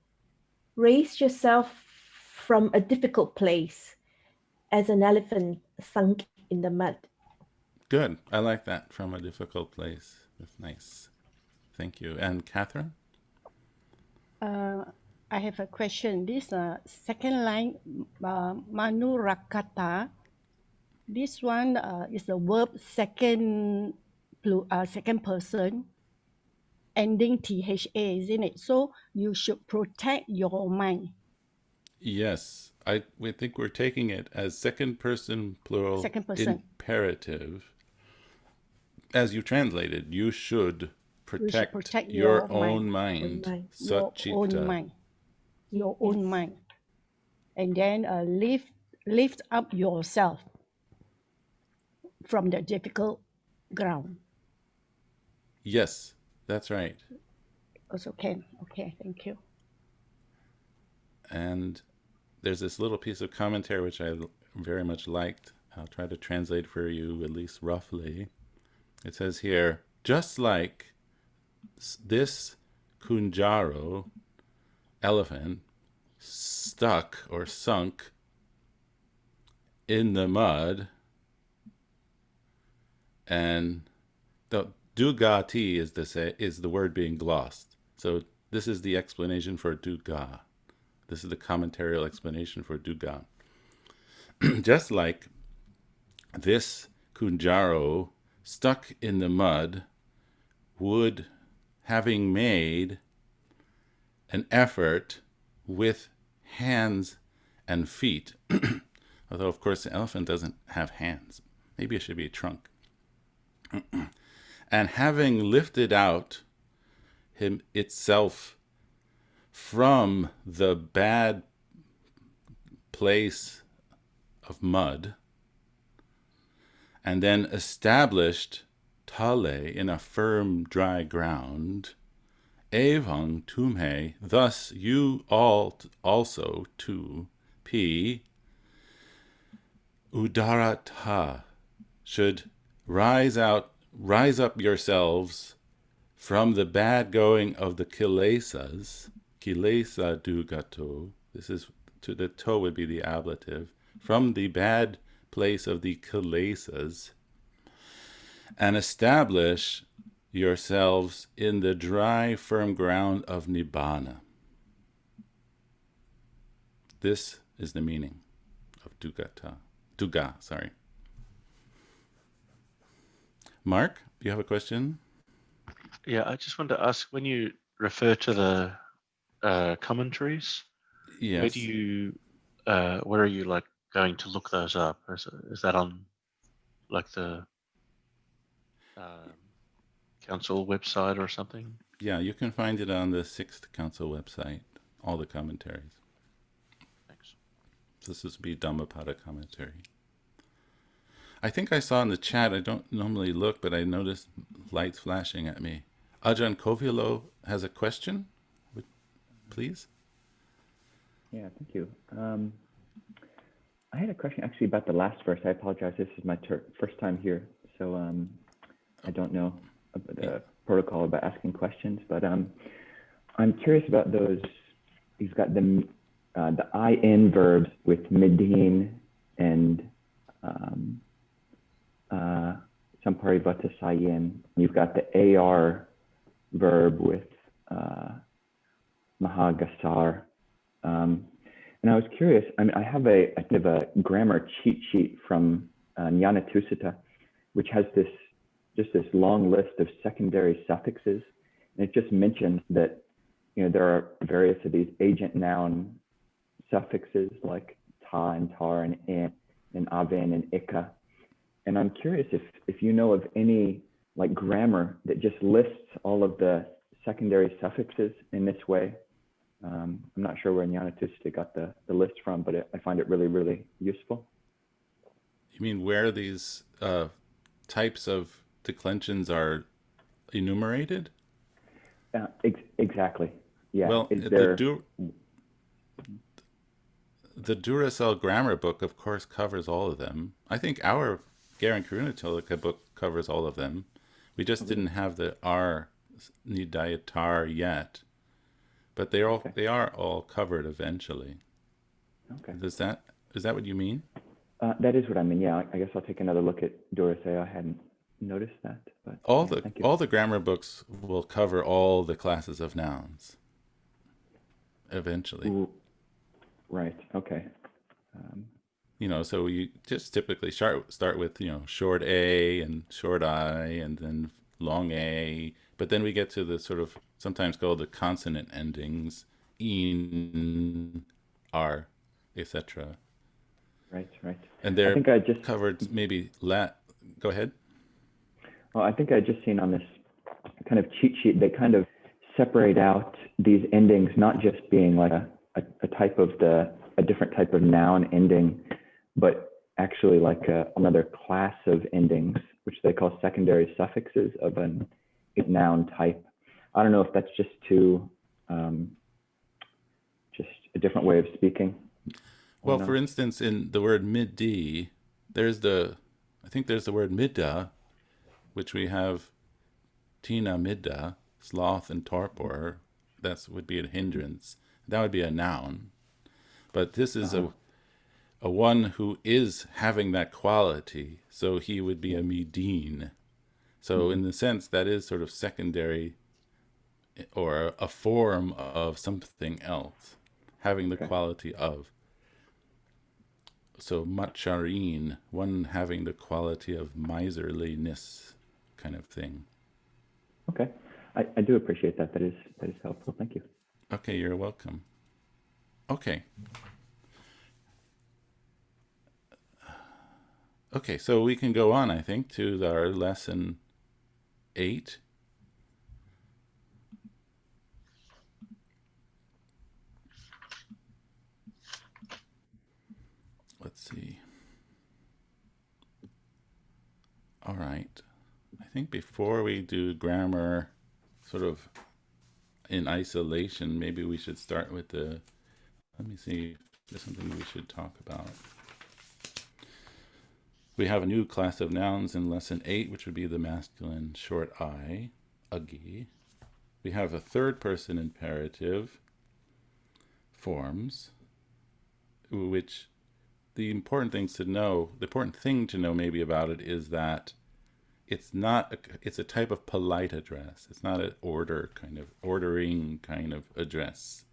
raise yourself from a difficult place as an elephant sunk in the mud. Good. I like that. From a difficult place. That's nice. Thank you. And Catherine? I have a question. This second line, Manurakata, this one is the verb second person, ending THA, isn't it? So you should protect your mind. Yes. We think we're taking it as second person plural Second person. imperative. As you translated, you should protect, protect your your own mind. mind. Your own Satchita. mind. Your own mind. And then lift up yourself from the difficult ground. Yes, that's right. Also can. Okay, thank you. And there's this little piece of commentary which I very much liked. I'll try to translate for you, at least roughly. It says here, just like this Kunjaro elephant stuck or sunk in the mud, and the dugati is the word being glossed. So this is the explanation for duga. This is the commentarial explanation for duga. Just like this Kunjaro stuck in the mud would, having made an effort with hands and feet, although of course the elephant doesn't have hands. Maybe it should be a trunk. And having lifted out itself from the bad place of mud, and then established tale in a firm dry ground, evang tumhe, thus you all also too, p udarata, should rise up yourselves from the bad going of the kilesas, kilesa dugato, this is, to the toe would be the ablative, from the bad place of the kilesas, and establish yourselves in the dry, firm ground of Nibbana. This is the meaning of duga, sorry. Mark, do you have a question? Yeah, I just wanted to ask, when you refer to the commentaries, Yes. where do you, where are you like going to look those up? Is that on like the council website or something? Yeah, you can find it on the Sixth Council website, all the commentaries. Thanks. So this would be Dhammapada commentary. I think I saw in the chat, I don't normally look, but I noticed lights flashing at me. Ajahn Kovilo has a question, please. Yeah, thank you. I had a question actually about the last verse. I apologize, this is my first time here, so I don't know the protocol about asking questions, but I'm curious about those. You've got the I-in verbs with midin and Samparivata Sayin. You've got the AR verb with Mahagasar. And I was curious, I mean, I have a grammar cheat sheet from Jnanatusita, which has this long list of secondary suffixes. And it just mentions that, there are various of these agent noun suffixes like ta and tar and in and aven and ika. And I'm curious if you know of any like grammar that just lists all of the secondary suffixes in this way. I'm not sure where Jnanatusita got the list from, but I find it really, really useful. You mean where these types of declensions are enumerated? Exactly. Yeah. Well, the Duracell grammar book, of course, covers all of them. I think our Garen Karunatolika book covers all of them. We just didn't have the R Nidayatar yet, but they are all covered eventually. Okay. Is that what you mean? That is what I mean. Yeah, I guess I'll take another look at Duracell. I hadn't noticed that, but all the grammar books will cover all the classes of nouns eventually. Ooh, right. Okay. So you just typically start with short A and short I and then long A, but then we get to the sort of sometimes called the consonant endings, in, r, etc. Right. And they're I think I just covered maybe Go ahead. Well, I think I just seen on this kind of cheat sheet, they kind of separate out these endings, not just being like a different type of noun ending, but actually like another class of endings, which they call secondary suffixes of a noun type. I don't know if that's just just a different way of speaking. Well, for instance, in the word midi, I think there's the word midda, which we have tina midda, sloth and torpor. That would be a hindrance. That would be a noun. But this is a one who is having that quality, so he would be a midin. So in the sense, that is sort of secondary or a form of something else, having the quality of. So macharin, one having the quality of miserliness, kind of thing. Okay, I do appreciate that. That is helpful. Thank you. Okay, you're welcome. Okay. Okay, so we can go on, I think, to our lesson 8. Let's see. All right. I think before we do grammar sort of in isolation, maybe we should start with let me see if there's something we should talk about. We have a new class of nouns in lesson 8, which would be the masculine short I, agi. We have a third person imperative forms, which the important thing to know maybe about it is that it's a type of polite address. It's not an ordering kind of address.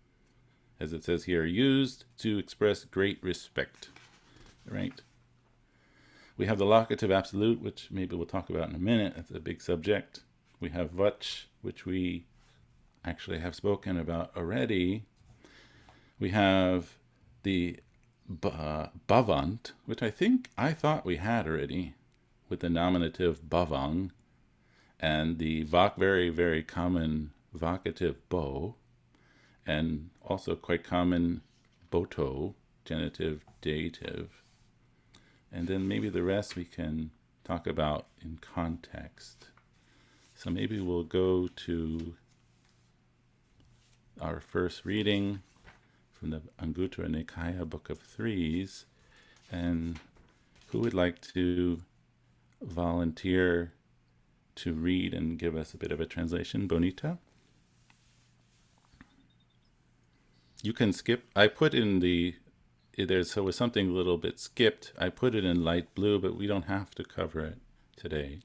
As it says here, used to express great respect, right? We have the locative absolute, which maybe we'll talk about in a minute. It's a big subject. We have vach, which we actually have spoken about already. We have the bhavant, which I thought we had already, with the nominative bhavang, and the very, very common vocative bo, and also quite common boto, genitive, dative. And then maybe the rest we can talk about in context. So maybe we'll go to our first reading from the Anguttara Nikaya Book of Threes. And who would like to volunteer to read and give us a bit of a translation? Bonita? You can skip. I put in there was something a little bit skipped. I put it in light blue, but we don't have to cover it today.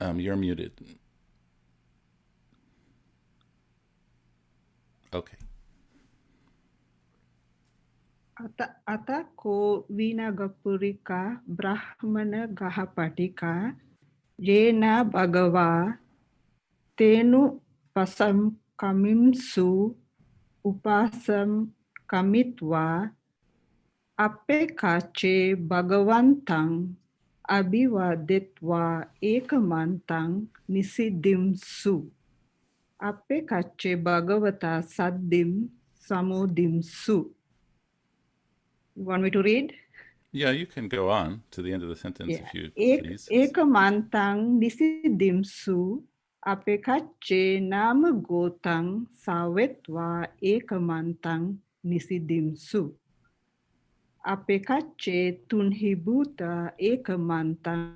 You're muted. Okay. Ata ko vinagapurika brahmana gahapatika yena bhagava tenu pasam kamimsu upasam kamitva apekache bhagavantang abhivaditva ekamantang nisidimsu apekache bhagavata saddim samodimsu. You want me to read? Yeah, you can go on to the end of the sentence if you please. Ekamantang nisidimsu apekache nama gotang savetva ekamantang nisidimsu. Apekache tunhibuta ekamantang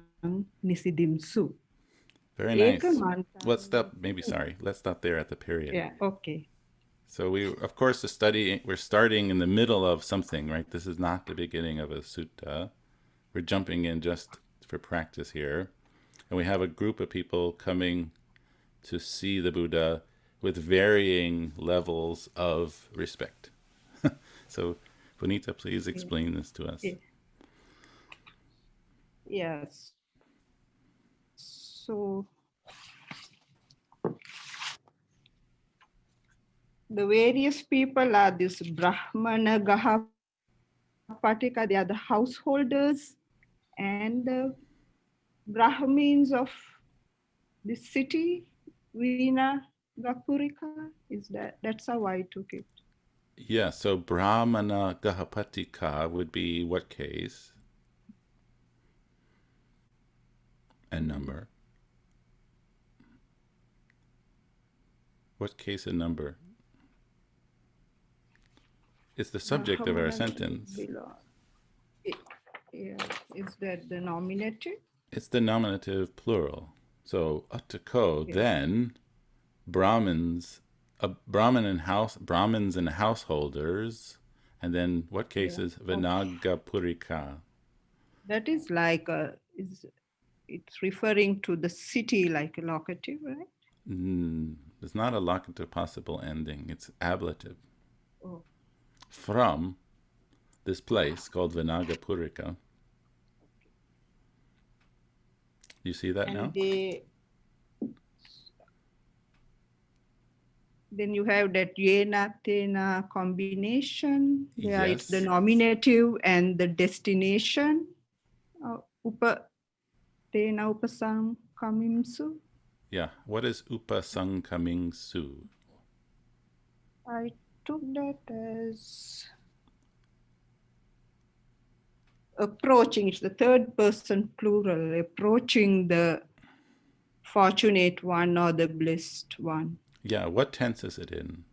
nisidimsu. Very nice. Ekamantang. Let's stop there at the period. Yeah, okay. So we, of course, we're starting in the middle of something, right? This is not the beginning of a sutta. We're jumping in just for practice here. And we have a group of people coming to see the Buddha with varying levels of respect. So, Bonita, please explain this to us. Yes. So, the various people are this Brahmana, Gahapatika, they are the householders, and the Brahmins of the city, Veena Gapurika, that's how I took it. Yeah, so Brahmana Gahapatika would be what case and number? What case and number? It's the subject of our sentence. Yeah, is that the nominative? It's the nominative plural. So Attako, then Brahmins, Brahmins and householders, and then what cases? Vinagapurika. That is like it's referring to the city, like a locative, right? It's not a locative possible ending. It's ablative. Oh. From this place called Vinagapurika. You see that now? Then you have that yena, tena combination. Yeah, Yes. it's the nominative and the destination. Tena upasang kamimsu. Yeah. What is upasang kamingsu? I took that as approaching. It's the third person plural, approaching the fortunate one or the blessed one. Yeah, what tense is it in?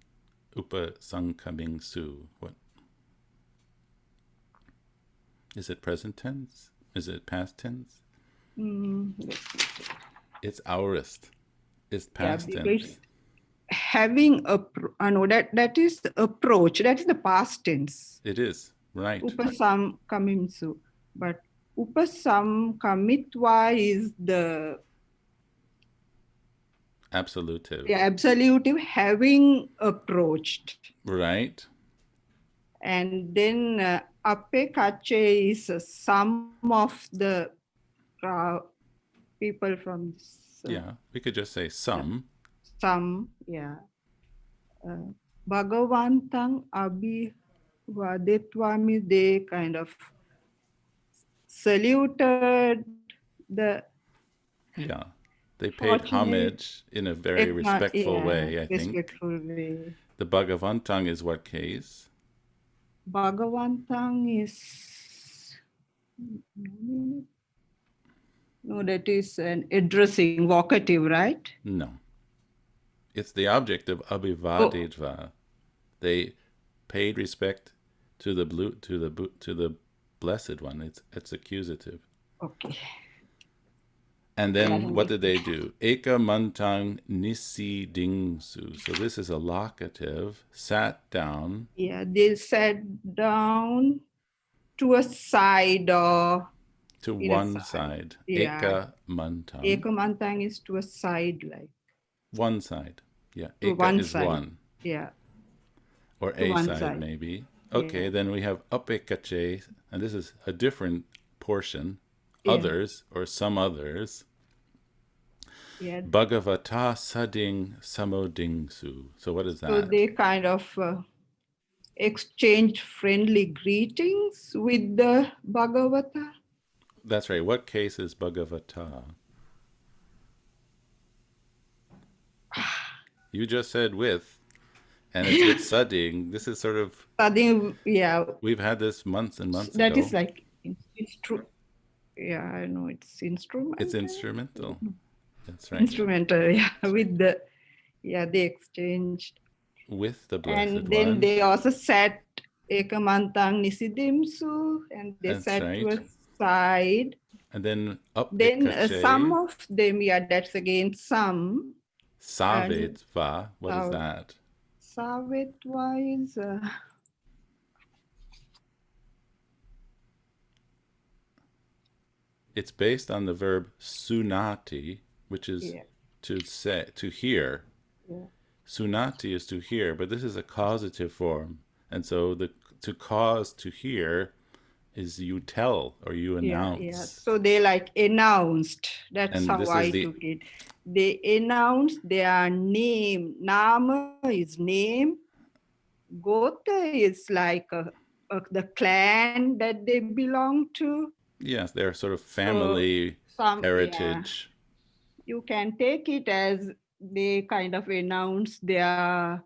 Upasang kamingsu. What? Is it present tense? Is it past tense? It's aorist. It's past tense. Having that is the approach. That is the past tense. It is, right. Upasam kamimsu. But upasam kamitva is the absolutive. Yeah, absolutive, having approached. Right. And then apekache is some of the people from this, yeah, we could just say some. Some, yeah. Bhagavantang abhivaditvami, they kind of saluted the. Yeah, they paid homage in a very respectful way, I think. Respectful way. The Bhagavantang is what case? Bhagavantang is. No, that is an addressing, vocative, right? No. It's the object of abhivaditva. Oh. They paid respect to the blessed one. It's accusative. Okay. And then what did they do? Eka mantang nisi dingsu. So this is a locative. Sat down. Yeah, they sat down to a side or To in a one side. side. Yeah. Eka mantang. Ekamantang is to a side, like One side. Yeah. to Eka one is side. one. Yeah. Or To a one side, side. maybe. Okay, Yeah. then we have apekache, and this is a different portion. Yeah. Others, or some others. Yeah. Bhagavata sading samodingsu. So what is So that? they kind of exchange friendly greetings with the Bhagavata. That's right. What case is Bhagavata? You just said with, and it's with sading. This is sort of, Sading, yeah, we've had this months and months that ago. is like yeah, I know it's instrumental. It's instrumental. That's right. Instrumental, yeah, with the, yeah, they exchanged. With the Blessed And then One. they also sat Ekamantang Nisidimsu, and they That's sat right. to a side. And then up Then some of them, yeah, that's again some. Savetva. What is that? Savetva is it's based on the verb sunati, which is to say, to hear. Yeah. Sunati is to hear, but this is a causative form. And so the to cause to hear is you tell or you announce. Yeah. So they like announced. That's And how this I is took it. They announced their name. Nama is name. Gota is like the clan that they belong to. Yes, they're sort of family heritage. Yeah, you can take it as they kind of announce their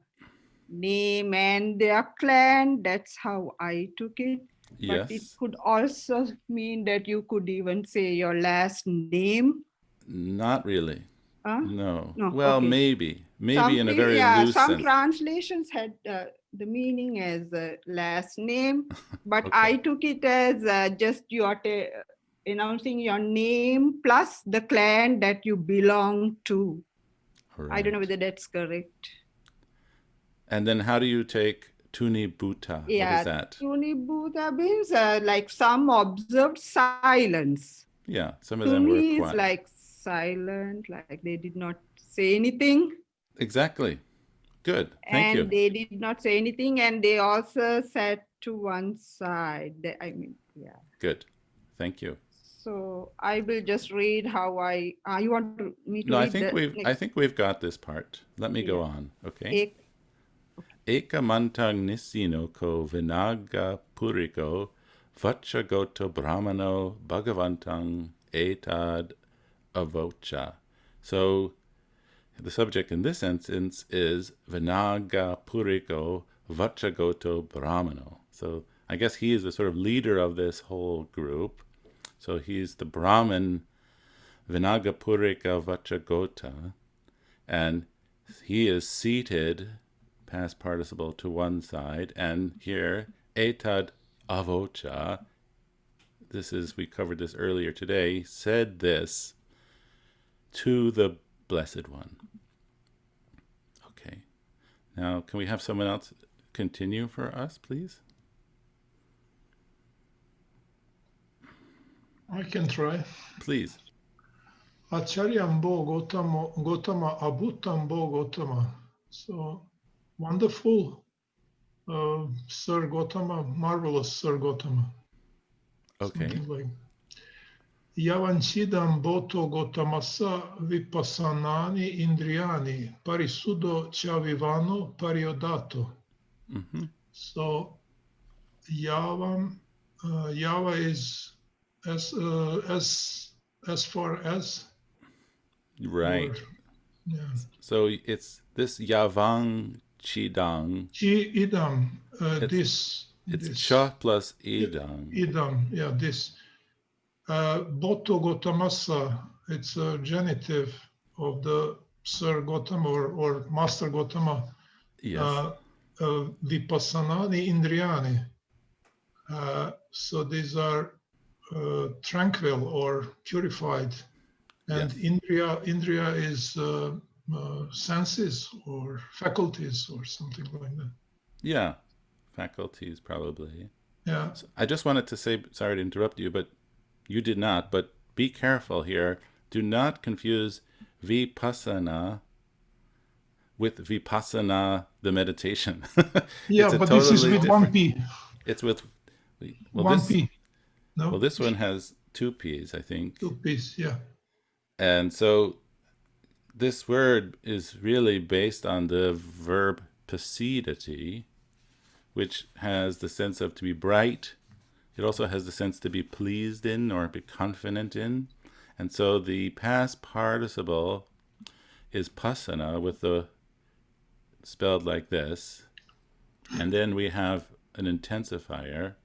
name and their clan. That's how I took it. Yes. But it could also mean that you could even say your last name. Not really. No. Well, okay. maybe in a very loose some sense. translations had the meaning as last name, but I took it as just you are announcing your name plus the clan that you belong to. Right. I don't know whether that's correct. And then how do you take Tuni Bhuta? Yeah, what is that? Tuni Bhuta means like some observed silence. Yeah, some of them were Tuni quiet. is like silent, like they did not say anything. Exactly. Good. Thank you. And they did not say anything, and they also sat to one side. Yeah. Good. Thank you. So I will just read how you want me to read I think we've got this part. Let me go on. Okay. Eka mantang nisino ko vinaga puriko vachagoto brahmano bhagavantang etad avocha. So the subject in this instance is vinaga puriko vachagoto brahmano. So I guess he is the sort of leader of this whole group. So he's the Brahmin Vinagapurika Vachagota, and he is seated, past participle, to one side, and here, Etad Avocha, we covered this earlier today, said this to the Blessed One. Okay. Now, can we have someone else continue for us, please? I can try. Please. Acharyam Bo Gotama Abhutam Bo Gotama. So wonderful, Sir Gotama, marvelous Sir Gotama. Okay. Something like Yavanchidam Boto Gotamasa Vipassanani Indriani Parisudo Chavivano Pariodato. Mm-hmm. So Yava is as far as, right, yeah. So it's this Yavang Chidang. Idam. It's cha plus idam. Idam, yeah, this. Boto Gotamasa, it's a genitive of the Sir Gotama or Master Gotama. Yes. Vipassanani Indriani. So these are tranquil or purified, and yes. Indriya is senses or faculties or something like that. Yeah, faculties probably. Yeah. So I just wanted to say, sorry to interrupt you, but You did not, but be careful here. Do not confuse vipassana with vipassana, the meditation. Yeah, It's a but this is totally with one different. P. It's with well, One this P. No, well, this one has two P's, I think. two P's. Yeah. And so this word is really based on the verb passidity, which has the sense of to be bright. It also has the sense to be pleased in or be confident in. And so the past participle is pasana with the spelled like this. And then we have an intensifier.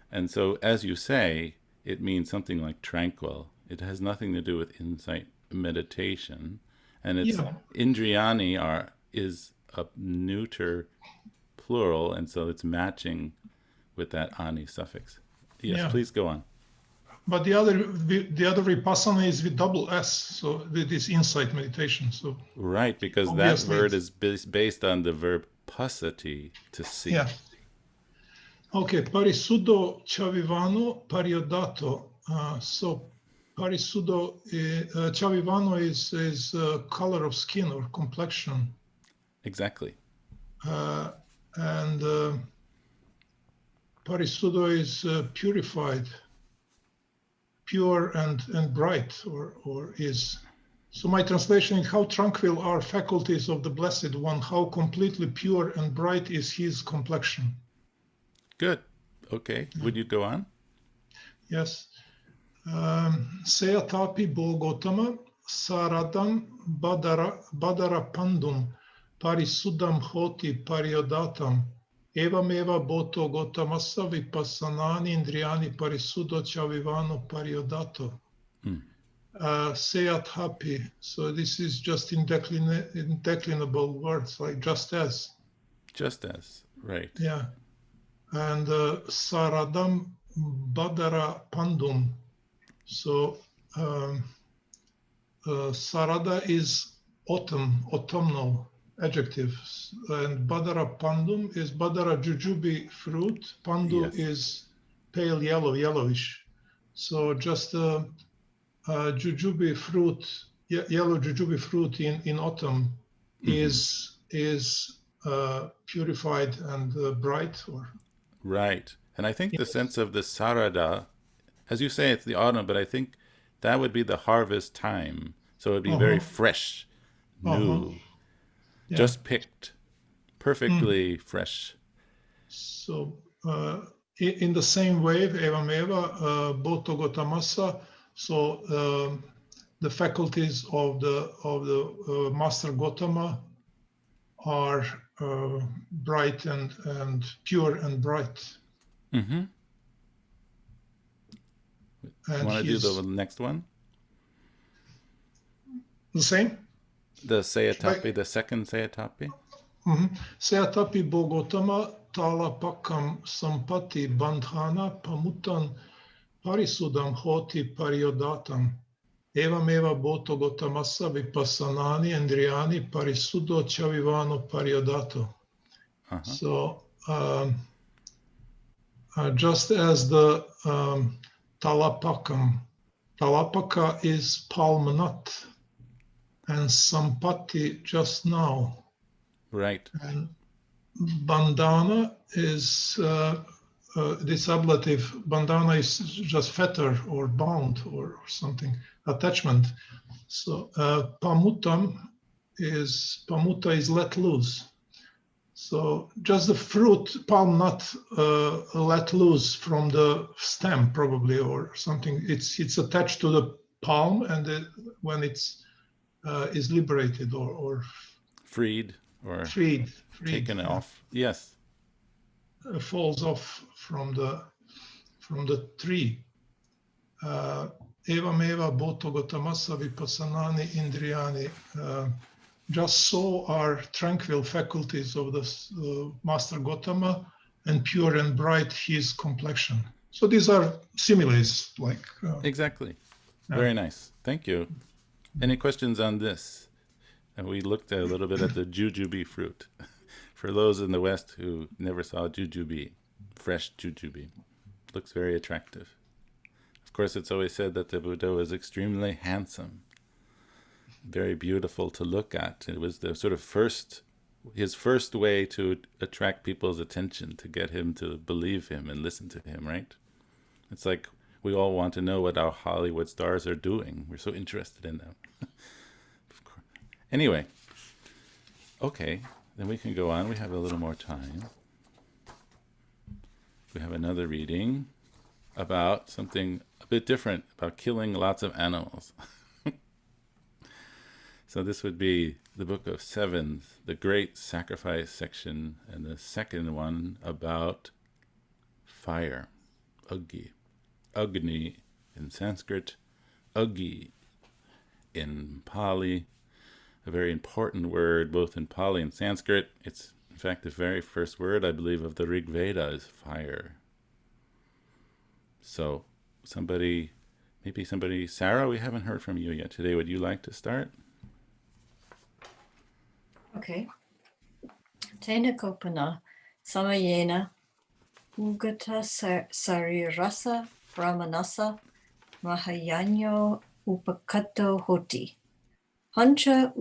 And so as you say, it means something like tranquil. It has nothing to do with insight meditation. And it's indriyani is a neuter plural, and so it's matching with that ani suffix. Yes, please go on. But the other vipassana is with double S, so it is insight meditation. So right, because that word is based on the verb passati, to see. Yeah. Okay, parisudo chavivano pariodato. So parisudo chavivano is color of skin or complexion. Exactly. And parisudo is purified, pure and bright, or is. So my translation is, how tranquil are faculties of the Blessed One, how completely pure and bright is his complexion. Good. Okay. Would you go on? Yes. Seyatapi Bogotama Saradam Badara Pandum Parisudam Hoti Pariodatam Evameva Boto Gotamassa Vipassanani Indriani Parisudo Chavivano Pariodato. Seyatapi. So this is just indeclinable words, like just as. Just as, right. Yeah. And Saradam Badara Pandum. So Sarada is autumnal adjective, and Badara Pandum is Badara Jujubi fruit. Pandu is pale yellow, yellowish. So just Jujubi fruit, yellow Jujubi fruit in autumn is purified and bright, or. Right. And I think the sense of the sarada, as you say, it's the autumn, but I think that would be the harvest time. So it would be very fresh, new, just picked, perfectly fresh. So in the same way, evameva, boto gotamasa, so the faculties of the Master Gotama are bright and pure and bright. Mm-hmm. You want to do the next one? The same? The Seyatapi, the second Seyatapi? Seyatapi Bogotama Talapakam Sampati Bandhana Pamutan Parisudam Hoti Pariodatam Evameva Boto Gotamassa Vipassanani Indriani Parisudo Chavivano Pariodato. So just as the Talapakam, Talapaka is palm nut, and Sampati just now. Right. And Bandhana is this ablative. Bandhana is just fetter or bound or something, attachment. So pamuta is let loose. So just the fruit, palm nut, let loose from the stem probably, or something. It's attached to the palm, and when it's is liberated or freed or freed taken off. Yes. Falls off from the tree. Evameva boto gotamassa vipassanani indriyani. Just so are tranquil faculties of the Master Gotama, and pure and bright his complexion. So these are similes, like exactly. Very nice. Thank you. Any questions on this? And we looked a little bit at the jujube fruit. For those in the West who never saw jujube, fresh jujube, looks very attractive. Of Of course, it's always said that the Buddha was extremely handsome, very beautiful to look at. It was the sort of his first way to attract people's attention, to get him to believe him and listen to him, right? It's like we all want to know what our Hollywood stars are doing. We're so interested in them. Of course. Anyway, okay, then we can go on. We have a little more time. We have another reading about something a bit different, about killing lots of animals. So this would be the Book of Sevens, the Great Sacrifice section, and the second one about fire, Agni. Agni in Sanskrit, Agi in Pali, a very important word both in Pali and Sanskrit. It's, in fact, the very first word, I believe, of the Rig Veda is fire. So maybe somebody, Sarah, we haven't heard from you yet today. Would you like to start? Okay. Tena kopana samayena ugata sarirasa brahmanasa mahayanyo upakato hoti. Pancha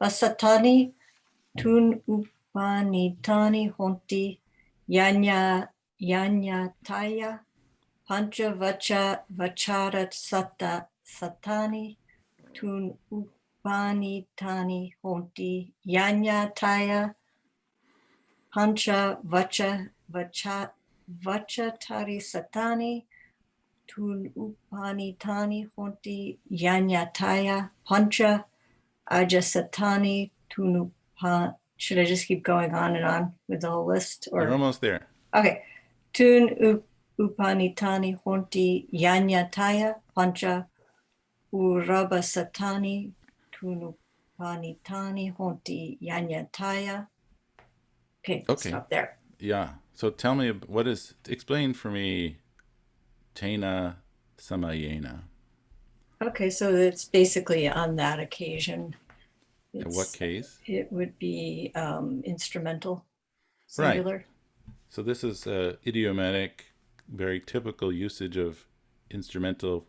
basatani tun upanitani honti yanya pancha vacharat satani tun upanitani honti yanya pancha vachatari satani tun upanitani honti yanyataya pancha ajasatani tun should I just keep going on and on with the whole list? Or You're almost there. okay. Tun upanitani honti yanyataya pancha urabasatani tun upanitani honti yanyataya. Okay, stop there. Yeah. So tell me, explain for me Tena Samayena. Okay, so it's basically on that occasion. In what case? It would be instrumental, singular. Right. So this is idiomatic, very typical usage of instrumental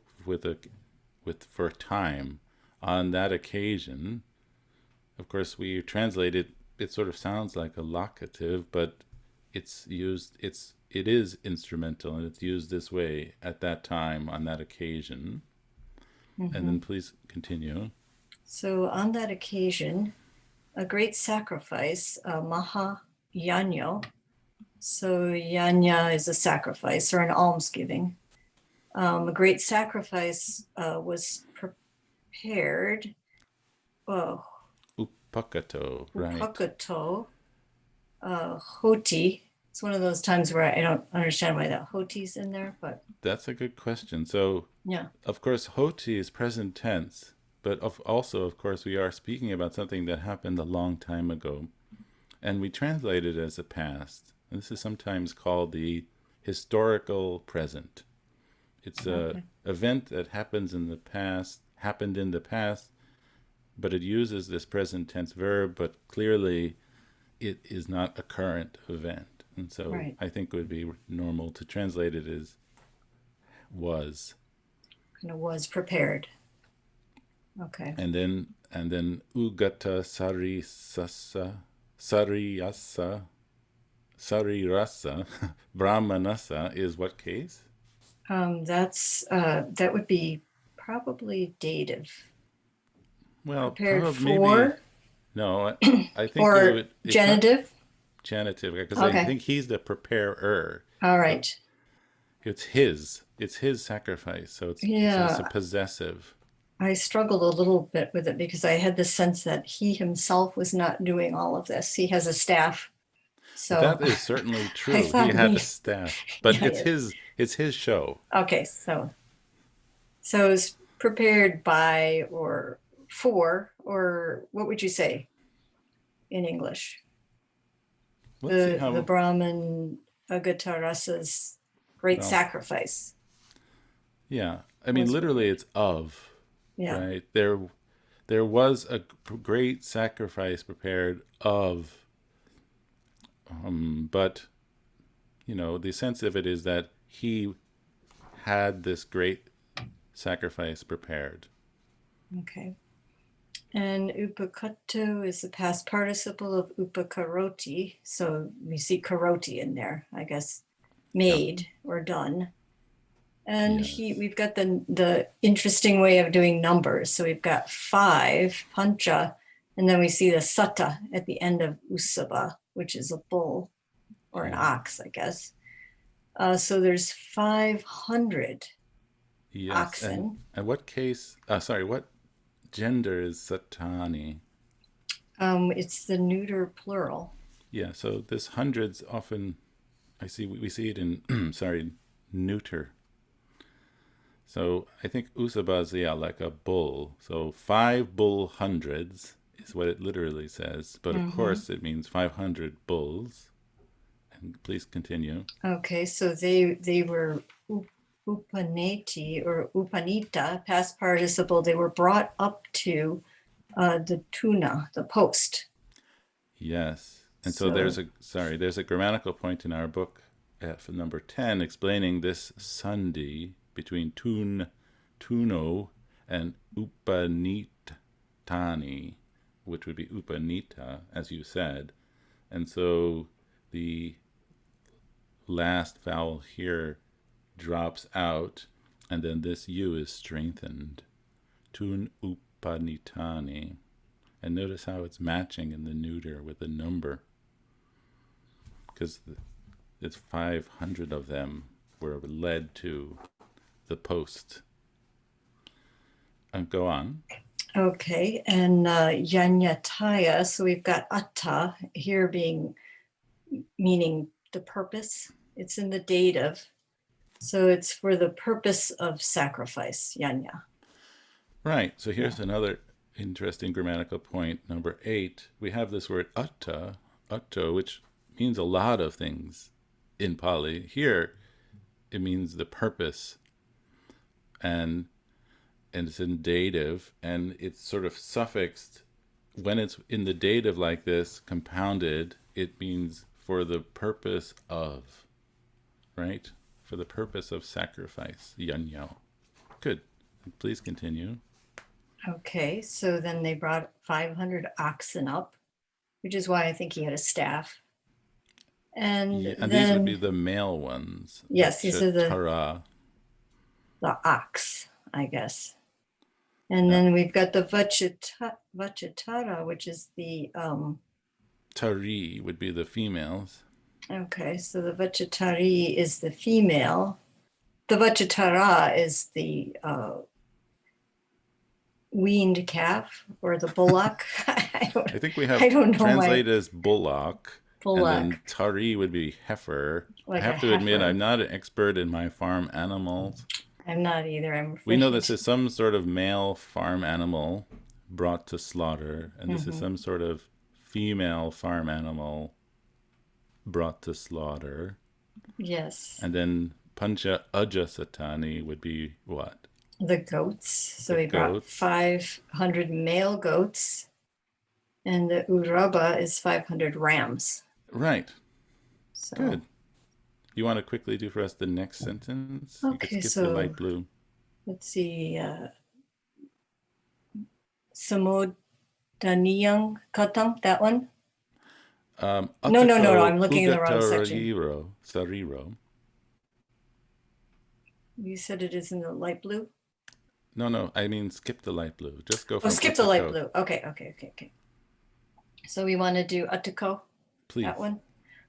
for time. On that occasion, of course, we translate it. It sort of sounds like a locative, but it is instrumental, and it's used this way at that time on that occasion. Mm-hmm. And then please continue. So on that occasion, a great sacrifice, maha yanyo. So yanya is a sacrifice or an almsgiving. A great sacrifice was prepared. Upakato, right. Upakato, hoti. It's one of those times where I don't understand why that hoti's in there, but... That's a good question. So, yeah, of course, hoti is present tense, but also, of course, we are speaking about something that happened a long time ago, and we translate it as a past. And this is sometimes called the historical present. It's an event that happened in the past, but it uses this present tense verb, but clearly it is not a current event. And so I think it would be normal to translate it as was. And it was prepared. Okay. And then ugata sarirasa brahmanasa is what case? That would be probably dative. Well, prepared maybe, for. No, I think or genitive. Genitive, because I think he's the preparer. All right. It's his sacrifice, so it's a possessive. I struggled a little bit with it because I had the sense that he himself was not doing all of this. He has a staff. So that is certainly true. He had a staff, but it's his show. Okay, so it's prepared by or for, or what would you say in English? The Brahman Agatarasa's great sacrifice. Yeah, I mean, literally, it's of. Yeah. Right. There was a great sacrifice prepared of. But, the sense of it is that he had this great sacrifice prepared. Okay. And upakato is the past participle of upakaroti. So we see karoti in there, I guess, made or done. And Yes. we've got the interesting way of doing numbers. So we've got 5, pancha, and then we see the sata at the end of usaba, which is a bull or an ox, I guess. So there's 500 Yes. oxen. And what case, what gender is satani? It's the neuter plural. Yeah, so this hundreds often, we see it in, neuter. So I think usabazia, like a bull. So 5 bull hundreds is what it literally says. But of course it means 500 bulls. And please continue. Okay, so they were upaneti or upanita, past participle. They were brought up to the tuna, the post. Yes. And so there's a grammatical point in our book for number 10 explaining this sandhi between tuno and upanitani, which would be upanita, as you said. And so the last vowel here drops out, and then this U is strengthened. Tun upanitani. And notice how it's matching in the neuter with the number, because it's 500 of them were led to the post. And go on. Okay, and yanyataya, so we've got atta here meaning the purpose. It's in the dative. So it's for the purpose of sacrifice, yanya. Right, so here's another interesting grammatical point, number 8. We have this word atta, which means a lot of things in Pali. Here, it means the purpose, and it's in dative, and it's sort of suffixed. When it's in the dative like this, compounded, it means for the purpose of, right? For the purpose of sacrifice, yanyao. Good. Please continue. Okay, so then they brought 500 oxen up, which is why I think he had a staff. And and then, these would be the male ones. Yes, these are the ox, I guess. And then we've got the vachatara, which is the Tari would be the females. Okay, so the vachatari is the female. The vachatara is the weaned calf or the bullock. I think we have I don't know translated as bullock. Bullock. And then tari would be heifer. Like I have to admit, I'm not an expert in my farm animals. I'm not either. We know this is some sort of male farm animal brought to slaughter, and this is some sort of female farm animal brought to slaughter. Yes. And then pancha ajasatani would be what? The goats. So we brought 500 male goats, and the uraba is 500 rams. Right. So. Good. You want to quickly do for us the next sentence? Okay, you could skip so the light blue. Let's see. Samodaniyang katang, that one? No, I'm looking in the wrong section. Sariro. You said it is in the light blue? No, I mean skip the light blue. Just go for skip the light blue. Okay. So we want to do Atako, please. That one.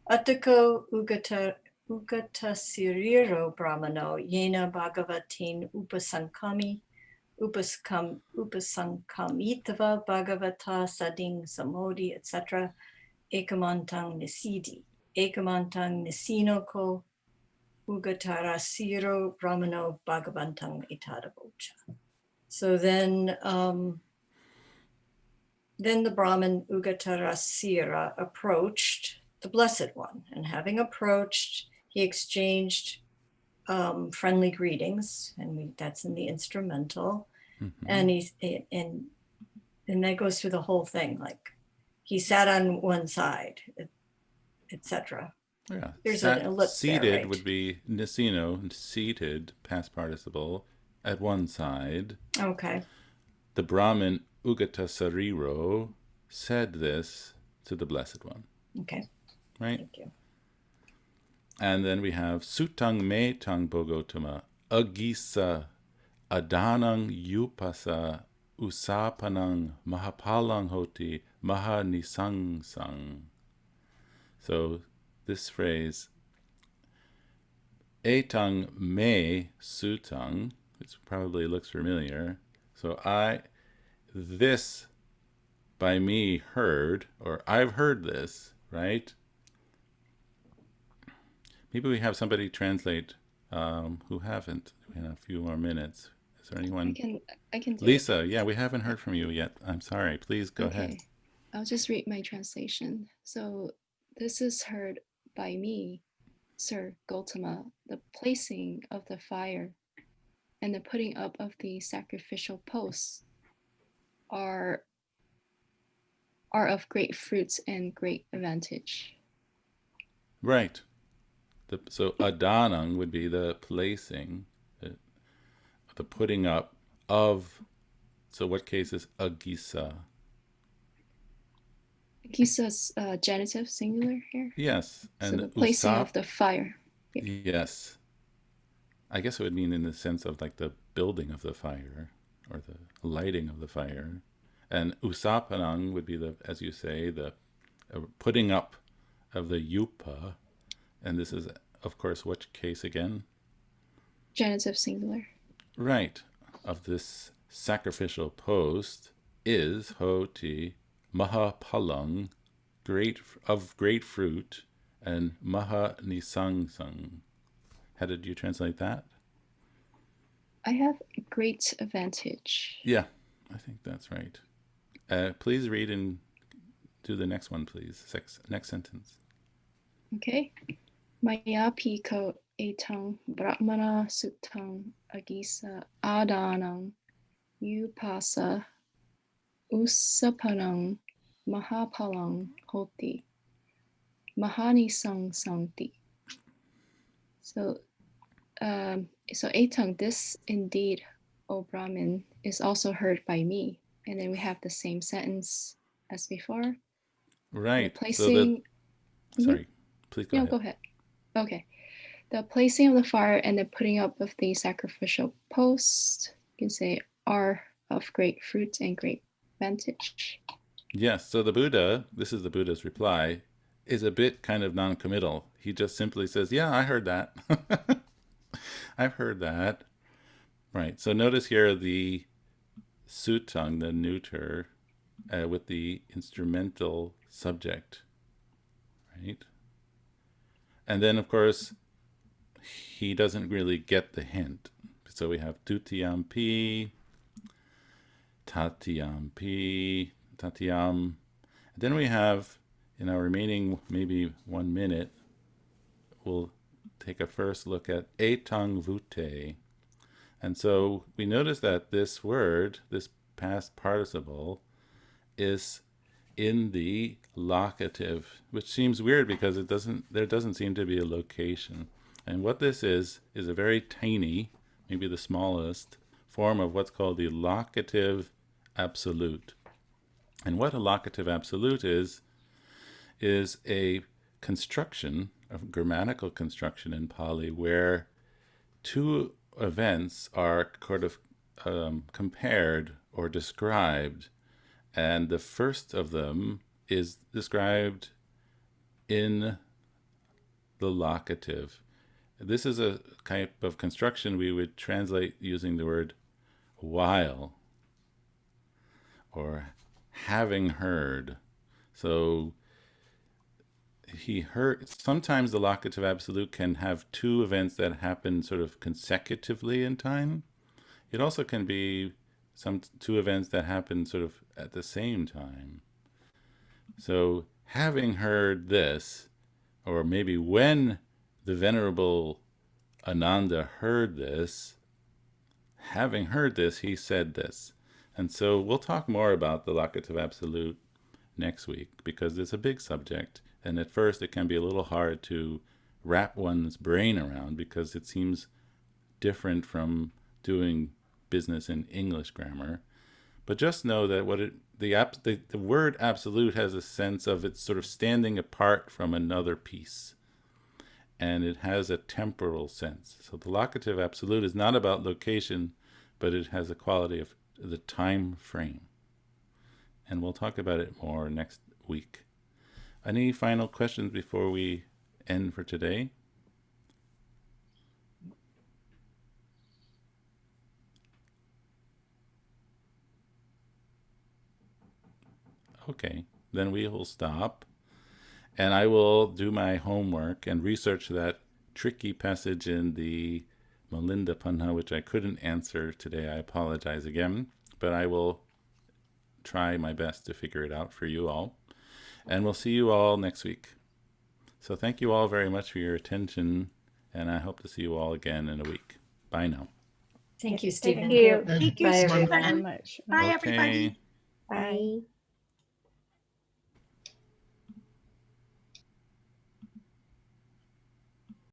Atako Ugatasiriro Brahmano Yena Bhagavatin Upasankamitava Bhagavata Sading Samodi, etc. Ekamantang Nisidi. Ekamantang Nisinoko Ugatarasiro Brahmano Bhagavantang Itadavocha. So then the Brahmin Ugatarasira approached the Blessed One, and having approached, he exchanged friendly greetings, and that's in the instrumental. And and that goes through the whole thing. Like he sat on one side, etc. Yeah. There's a lip Seated there, right? would be nisino, seated, past participle, at one side. Okay. The Brahmin Ugata Sariro said this to the Blessed One. Okay. Right? Thank you. And then we have Sutang Me Tang Bogotama, Agisa, Adanang Yupasa, Usapanang, Mahapalang Hoti, Mahanisang Sang. So this phrase, Etang Me Sutang, which probably looks familiar. So this by me heard, or I've heard this, right? Maybe we have somebody translate who haven't. We have a few more minutes. Is there anyone? I can do Lisa, it. yeah, we haven't heard from you yet. I'm sorry. Please go ahead. Okay. I'll just read my translation. So this is heard by me, Sir Gautama, the placing of the fire and the putting up of the sacrificial posts are of great fruits and great advantage. Right. So adanang would be the placing, the putting up of. So what case is agisa? Gisa's genitive singular here. Yes. And so the placing usap, of the fire. Yeah. Yes. I guess it would mean in the sense of like the building of the fire or the lighting of the fire. And usapanang would be the, as you say, the putting up of the yupa. And this is, of course, what case again? Genitive singular. Right. Of this sacrificial post is hoti mahapalang, of great fruit, and mahanisangsang. How did you translate that? I have great advantage. Yeah, I think that's right. Please read and do the next one, please. Next sentence. Okay. Maya piko etang brahmana sutang agisa adanang upasa usapanang mahapalang hoti mahanisang santi. So etang, this indeed, O Brahmin, is also heard by me. And then we have the same sentence as before. Right. Placing. Sorry, please go ahead. Go ahead. Okay. The placing of the fire and the putting up of the sacrificial post, you can say, are of great fruit and great advantage. Yes. So the Buddha, this is the Buddha's reply, is a bit kind of non-committal. He just simply says, yeah, I heard that. I've heard that. Right. So notice here the sutang, the neuter, with the instrumental subject. Right. And then, of course, he doesn't really get the hint. So we have tutiyampi, tatiyampi, tatiyam. And then we have, in our remaining maybe 1 minute, we'll take a first look at etang vute. And so we notice that this word, this past participle, is in the locative, which seems weird because there doesn't seem to be a location. And what this is a very tiny, maybe the smallest, form of what's called the locative absolute. And what a locative absolute is a construction, a grammatical construction in Pali, where two events are sort of compared or described, and the first of them is described in the locative. This is a type of construction we would translate using the word while or having heard. So he heard. Sometimes the locative absolute can have two events that happen sort of consecutively in time. It also can be two events that happen sort of at the same time. So having heard this, or maybe when the Venerable Ananda heard this, having heard this, he said this. And so we'll talk more about the locative absolute next week, because it's a big subject And at first it can be a little hard to wrap one's brain around because it seems different from doing business in English grammar. But just know that the word absolute has a sense of it's sort of standing apart from another piece. And it has a temporal sense. So the locative absolute is not about location, but it has a quality of the time frame. And we'll talk about it more next week. Any final questions before we end for today? Okay, then we will stop. And I will do my homework and research that tricky passage in the Melinda Panha, which I couldn't answer today. I apologize again, but I will try my best to figure it out for you all. And we'll see you all next week. So thank you all very much for your attention, and I hope to see you all again in a week. Bye now. Thank you, Stephen. Thank you, Bye, Stephen. everyone. much. Bye, Okay. everybody. Bye.